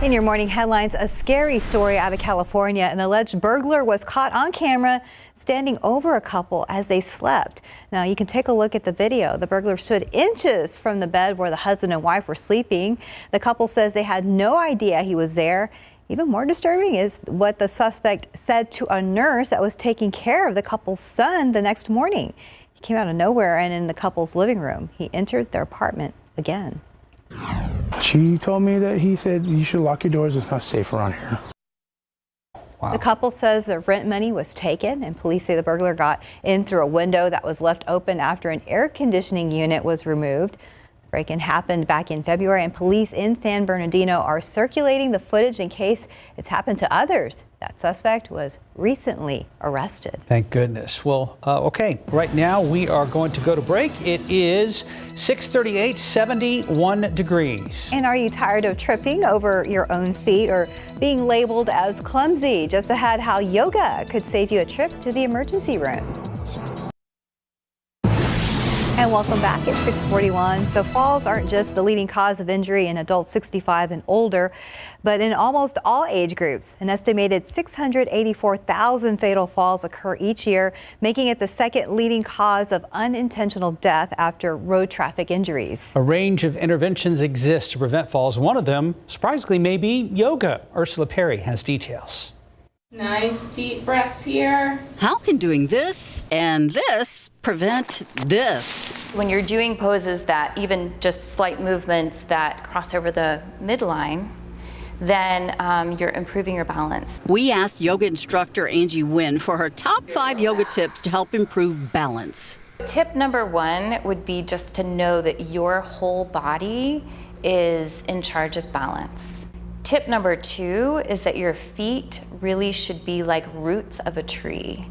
In your morning headlines, a scary story out of California. An alleged burglar was caught on camera standing over a couple as they slept. Now, you can take a look at the video. The burglar stood inches from the bed where the husband and wife were sleeping. The couple says they had no idea he was there. Even more disturbing is what the suspect said to a nurse that was taking care of the couple's son the next morning. He came out of nowhere and in the couple's living room. He entered their apartment again. She told me that he said, you should lock your doors, it's not safe around here. Wow. The couple says their rent money was taken, and police say the burglar got in through a window that was left open after an air conditioning unit was removed. The break-in happened back in February, and police in San Bernardino are circulating the footage in case it's happened to others. That suspect was recently arrested. Thank goodness. Well, okay, right now we are going to go to break. It is 6:38, 71 degrees. And are you tired of tripping over your own feet or being labeled as clumsy? Just ahead, how yoga could save you a trip to the emergency room. And welcome back at 6:41. So falls aren't just the leading cause of injury in adults 65 and older, but in almost all age groups. An estimated 684,000 fatal falls occur each year, making it the second leading cause of unintentional death after road traffic injuries. A range of interventions exist to prevent falls. One of them, surprisingly, may be yoga. Ursula Perry has details. Nice deep breaths here. How can doing this and this prevent this? When you're doing poses that even just slight movements that cross over the midline, then you're improving your balance. We asked yoga instructor Angie Nguyen for her top 5 yoga tips to help improve balance. Tip number 1 would be just to know that your whole body is in charge of balance. Tip number 2 is that your feet really should be like roots of a tree.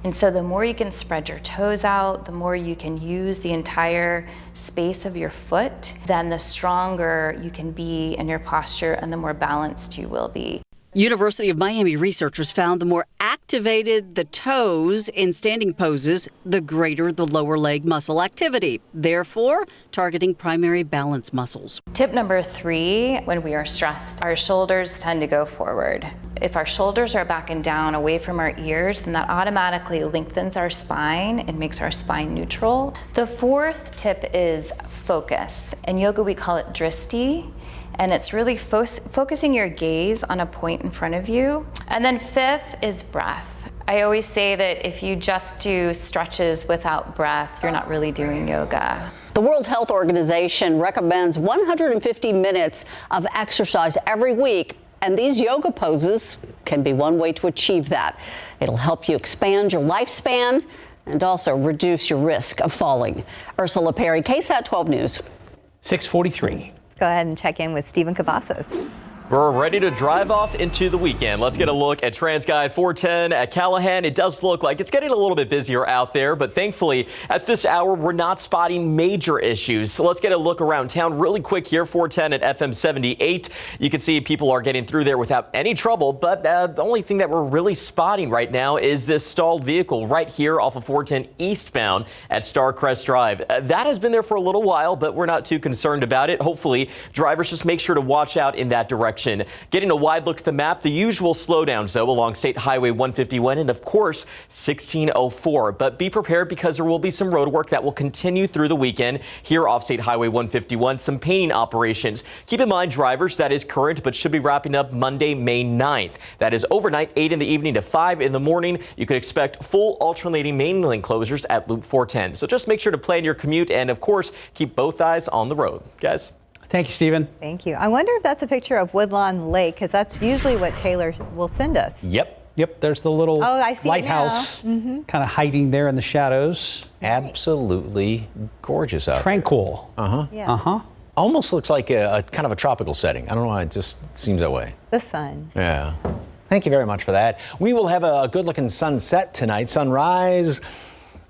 And so the more you can spread your toes out, the more you can use the entire space of your foot, then the stronger you can be in your posture and the more balanced you will be. University of Miami researchers found the more activated the toes in standing poses, the greater the lower leg muscle activity, therefore targeting primary balance muscles. Tip number 3, when we are stressed, our shoulders tend to go forward. If our shoulders are back and down away from our ears, then that automatically lengthens our spine and makes our spine neutral. The 4th tip is focus. In yoga, we call it dristi. And it's really focusing your gaze on a point in front of you. And then 5th is breath. I always say that if you just do stretches without breath, you're not really doing yoga. The World Health Organization recommends 150 minutes of exercise every week, and these yoga poses can be one way to achieve that. It'll help you expand your lifespan and also reduce your risk of falling. Ursula Perry, KSAT 12 News. 6:43. Go ahead and check in with Stephen Cavazos. We're ready to drive off into the weekend. Let's get a look at TransGuide 410 at Callahan. It does look like it's getting a little bit busier out there, but thankfully at this hour, we're not spotting major issues. So let's get a look around town really quick here. 410 at FM 78. You can see people are getting through there without any trouble, but the only thing that we're really spotting right now is this stalled vehicle right here off of 410 eastbound at Starcrest Drive. That has been there for a little while, but we're not too concerned about it. Hopefully, drivers just make sure to watch out in that direction. Getting a wide look at the map, the usual slowdowns, though, along State Highway 151 and, of course, 1604. But be prepared because there will be some road work that will continue through the weekend here off State Highway 151. Some painting operations. Keep in mind, drivers, that is current, but should be wrapping up Monday, May 9th. That is overnight, 8 in the evening to 5 in the morning. You can expect full alternating main lane closures at Loop 410. So just make sure to plan your commute and, of course, keep both eyes on the road. Guys? Thank you, Stephen. Thank you. I wonder if that's a picture of Woodlawn Lake, because that's usually what Taylor will send us. Yep, there's the little I see lighthouse kind of hiding there in the shadows. Absolutely gorgeous out Tranquil. there. Uh-huh. Yeah. Almost looks like a kind of a tropical setting. I don't know why, it just seems that way. The sun. Yeah. Thank you very much for that. We will have a good-looking sunset tonight. Sunrise,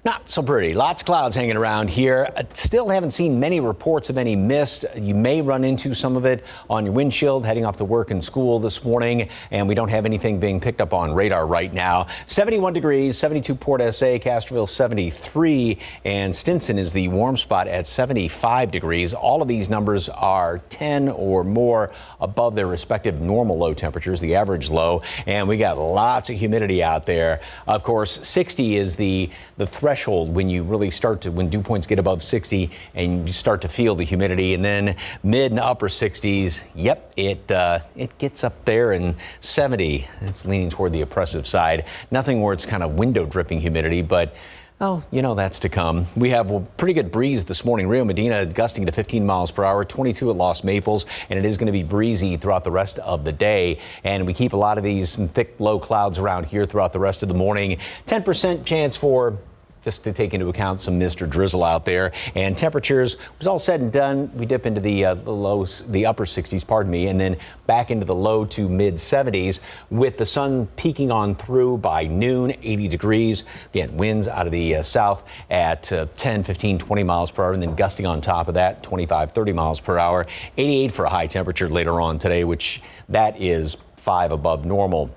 not so pretty. Lots of clouds hanging around here. Still haven't seen many reports of any mist. You may run into some of it on your windshield heading off to work and school this morning, and we don't have anything being picked up on radar right now. 71 degrees, 72 Port SA, Castroville 73, and Stinson is the warm spot at 75 degrees. All of these numbers are 10 or more above their respective normal low temperatures, the average low, and we got lots of humidity out there. Of course, 60 is the threshold when you really start to, when dew points get above 60 and you start to feel the humidity, and then mid and upper 60s. Yep, it gets up there, and 70. It's leaning toward the oppressive side. Nothing where it's kind of window dripping humidity, but oh, you know that's to come. We have a pretty good breeze this morning. Rio Medina gusting to 15 miles per hour, 22 at Los Maples, and it is going to be breezy throughout the rest of the day. And we keep a lot of these thick, low clouds around here throughout the rest of the morning. 10% chance for, just to take into account, some mist or drizzle out there. And temperatures, was all said and done, we dip into the upper 60s, pardon me, and then back into the low to mid 70s with the sun peeking on through by noon, 80 degrees. Again, winds out of the south at 10, 15, 20 miles per hour, and then gusting on top of that, 25, 30 miles per hour. 88 for a high temperature later on today, which that is 5 above normal.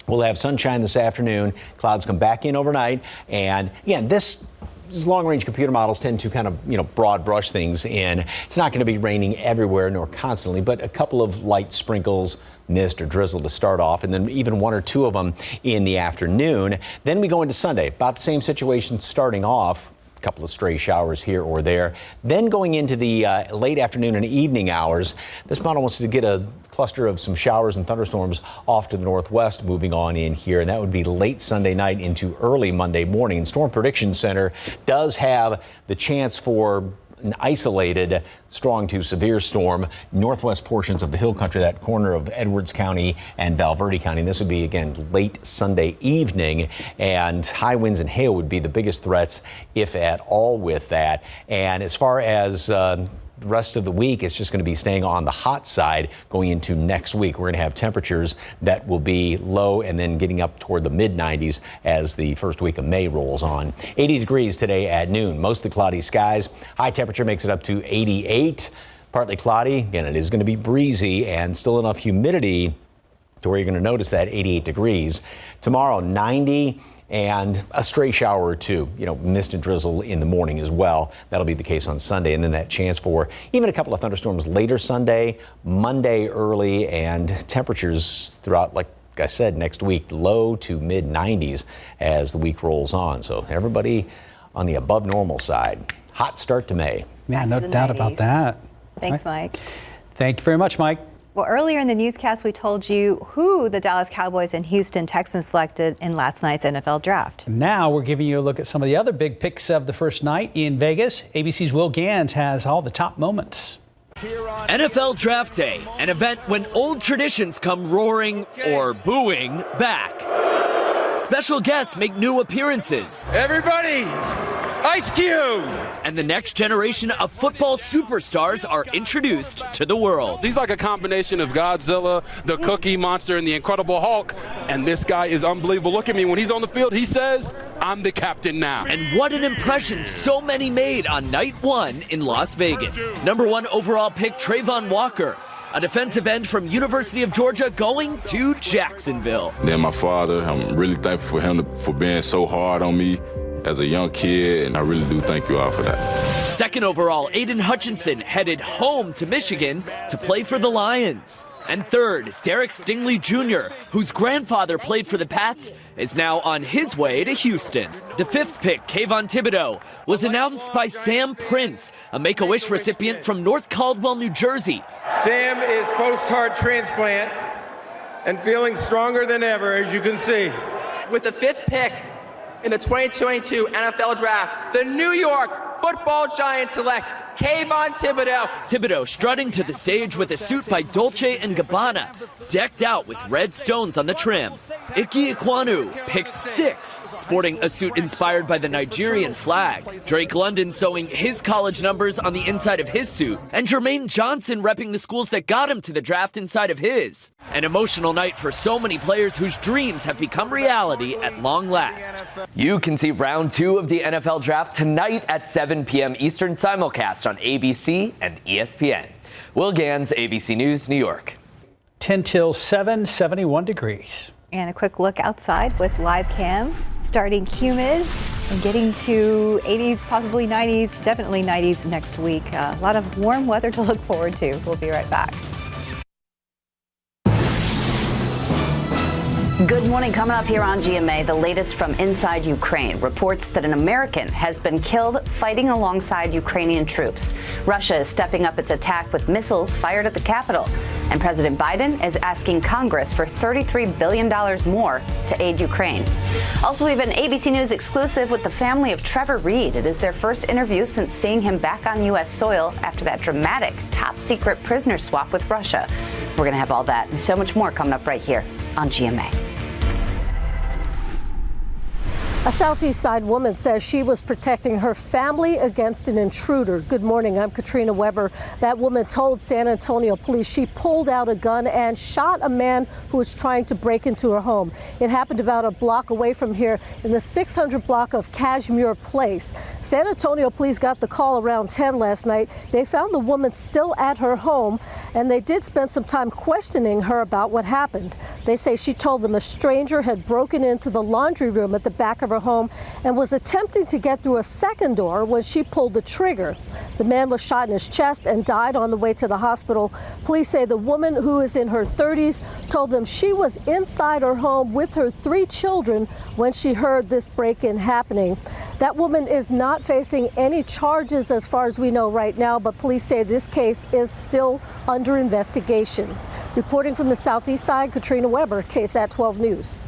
We'll have sunshine this afternoon. Clouds come back in overnight. And again, these long-range computer models tend to kind of, broad brush things in. It's not going to be raining everywhere nor constantly, but a couple of light sprinkles, mist or drizzle to start off, and then even 1 or 2 of them in the afternoon. Then we go into Sunday. About the same situation starting off. Couple of stray showers here or there. Then going into the late afternoon and evening hours, this model wants to get a cluster of some showers and thunderstorms off to the northwest moving on in here, and that would be late Sunday night into early Monday morning. And Storm Prediction Center does have the chance for an isolated strong to severe storm northwest portions of the hill country, that corner of Edwards County and Valverde County. And this would be, again, late Sunday evening, and high winds and hail would be the biggest threats, if at all, with that. And as far as the rest of the week, it's just going to be staying on the hot side going into next week. We're going to have temperatures that will be low and then getting up toward the mid 90s as the first week of May rolls on. 80 degrees today at noon, mostly cloudy skies. High temperature makes it up to 88. Partly cloudy. Again, it is going to be breezy and still enough humidity to where you're going to notice that 88 degrees. Tomorrow, 90. And a stray shower or 2, mist and drizzle in the morning as well. That'll be the case on Sunday. And then that chance for even a couple of thunderstorms later Sunday, Monday early, and temperatures throughout, like I said, next week, low to mid 90s as the week rolls on. So everybody on the above normal side. Hot start to May. Yeah, no doubt about that. Thanks, Mike. Thank you very much, Mike. Well, earlier in the newscast, we told you who the Dallas Cowboys and Houston Texans selected in last night's NFL draft. Now we're giving you a look at some of the other big picks of the first night in Vegas. ABC's Will Gans has all the top moments. NFL Draft Day, an event when old traditions come roaring or booing back. Special guests make new appearances. Everybody, Ice Cube! And the next generation of football superstars are introduced to the world. He's like a combination of Godzilla, the Cookie Monster, and the Incredible Hulk. And this guy is unbelievable. Look at me. When he's on the field, he says, I'm the captain now. And what an impression so many made on night 1 in Las Vegas. Number 1 overall pick Trayvon Walker, a defensive end from University of Georgia, going to Jacksonville. Then my father, I'm really thankful for him for being so hard on me as a young kid, and I really do thank you all for that. Second overall, Aiden Hutchinson headed home to Michigan to play for the Lions. And third, Derek Stingley Jr., whose grandfather played for the Pats, is now on his way to Houston. The 5th pick, Kayvon Thibodeau, was announced by Sam Prince, a Make-A-Wish recipient from North Caldwell, New Jersey. Sam is post-heart transplant and feeling stronger than ever, as you can see. With the 5th pick in the 2022 NFL Draft, the New York Football Giants select Kayvon Thibodeau. Thibodeau strutting to the stage with a suit by Dolce & Gabbana, decked out with red stones on the trim. Ike Ekwonu picked 6th, sporting a suit inspired by the Nigerian flag. Drake London sewing his college numbers on the inside of his suit, and Jermaine Johnson repping the schools that got him to the draft inside of his. An emotional night for so many players whose dreams have become reality at long last. You can see round 2 of the NFL draft tonight at 7 p.m. Eastern, simulcast on ABC and ESPN. Will Gans, ABC News, New York. 10 till 7, 71 degrees. And a quick look outside with live cam. Starting humid and getting to 80s, possibly 90s, definitely 90s next week. A lot of warm weather to look forward to. We'll be right back. Good morning. Coming up here on GMA, the latest from inside Ukraine. Reports that an American has been killed fighting alongside Ukrainian troops. Russia is stepping up its attack with missiles fired at the capital. And President Biden is asking Congress for $33 billion more to aid Ukraine. Also, we have an ABC News exclusive with the family of Trevor Reed. It is their first interview since seeing him back on U.S. soil after that dramatic top-secret prisoner swap with Russia. We're going to have all that and so much more coming up right here on GMA. A Southeast Side woman says she was protecting her family against an intruder. Good morning, I'm Katrina Weber. That woman told San Antonio police she pulled out a gun and shot a man who was trying to break into her home. It happened about a block away from here in the 600 block of Cashmere Place. San Antonio police got the call around 10 last night. They found the woman still at her home, and they did spend some time questioning her about what happened. They say she told them a stranger had broken into the laundry room at the back of her home and was attempting to get through a second door when she pulled the trigger. The man was shot in his chest and died on the way to the hospital. Police say the woman, who is in her 30s, told them she was inside her home with her 3 children when she heard this break-in happening. That woman is not facing any charges as far as we know right now, but police say this case is still under investigation. Reporting from the Southeast Side, Katrina Weber, KSAT 12 News.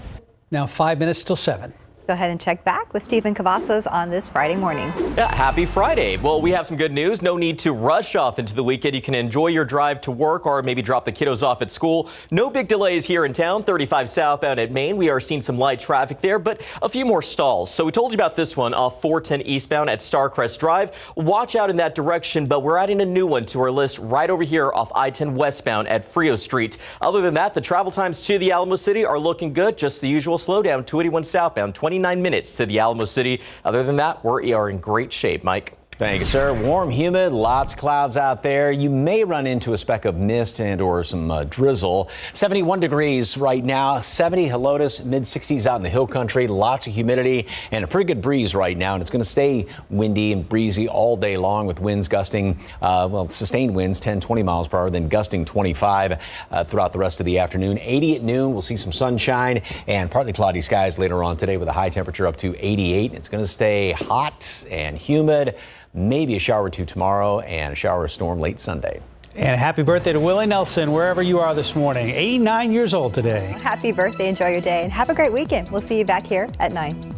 Now 5 minutes till 7. Go ahead and check back with Stephen Cavazos on this Friday morning. Yeah, happy Friday. Well, we have some good news. No need to rush off into the weekend. You can enjoy your drive to work or maybe drop the kiddos off at school. No big delays here in town. 35 southbound at Maine. We are seeing some light traffic there, but a few more stalls. So we told you about this one off 410 eastbound at Starcrest Drive. Watch out in that direction, but we're adding a new one to our list right over here off I-10 westbound at Frio Street. Other than that, the travel times to the Alamo City are looking good. Just the usual slowdown, 281 southbound, 29 minutes to the Alamo City. Other than that, we are in great shape, Mike. Thank you, sir. Warm, humid, lots of clouds out there. You may run into a speck of mist and or some drizzle. 71 degrees right now, 70 Helotes, mid-60s out in the hill country, lots of humidity and a pretty good breeze right now. And it's going to stay windy and breezy all day long with winds gusting, sustained winds 10, 20 miles per hour, then gusting 25 throughout the rest of the afternoon. 80 at noon. We'll see some sunshine and partly cloudy skies later on today with a high temperature up to 88. It's going to stay hot and humid. Maybe a shower or two tomorrow and a shower or storm late Sunday. And happy birthday to Willie Nelson, wherever you are this morning. 89 years old today. Happy birthday. Enjoy your day and have a great weekend. We'll see you back here at 9.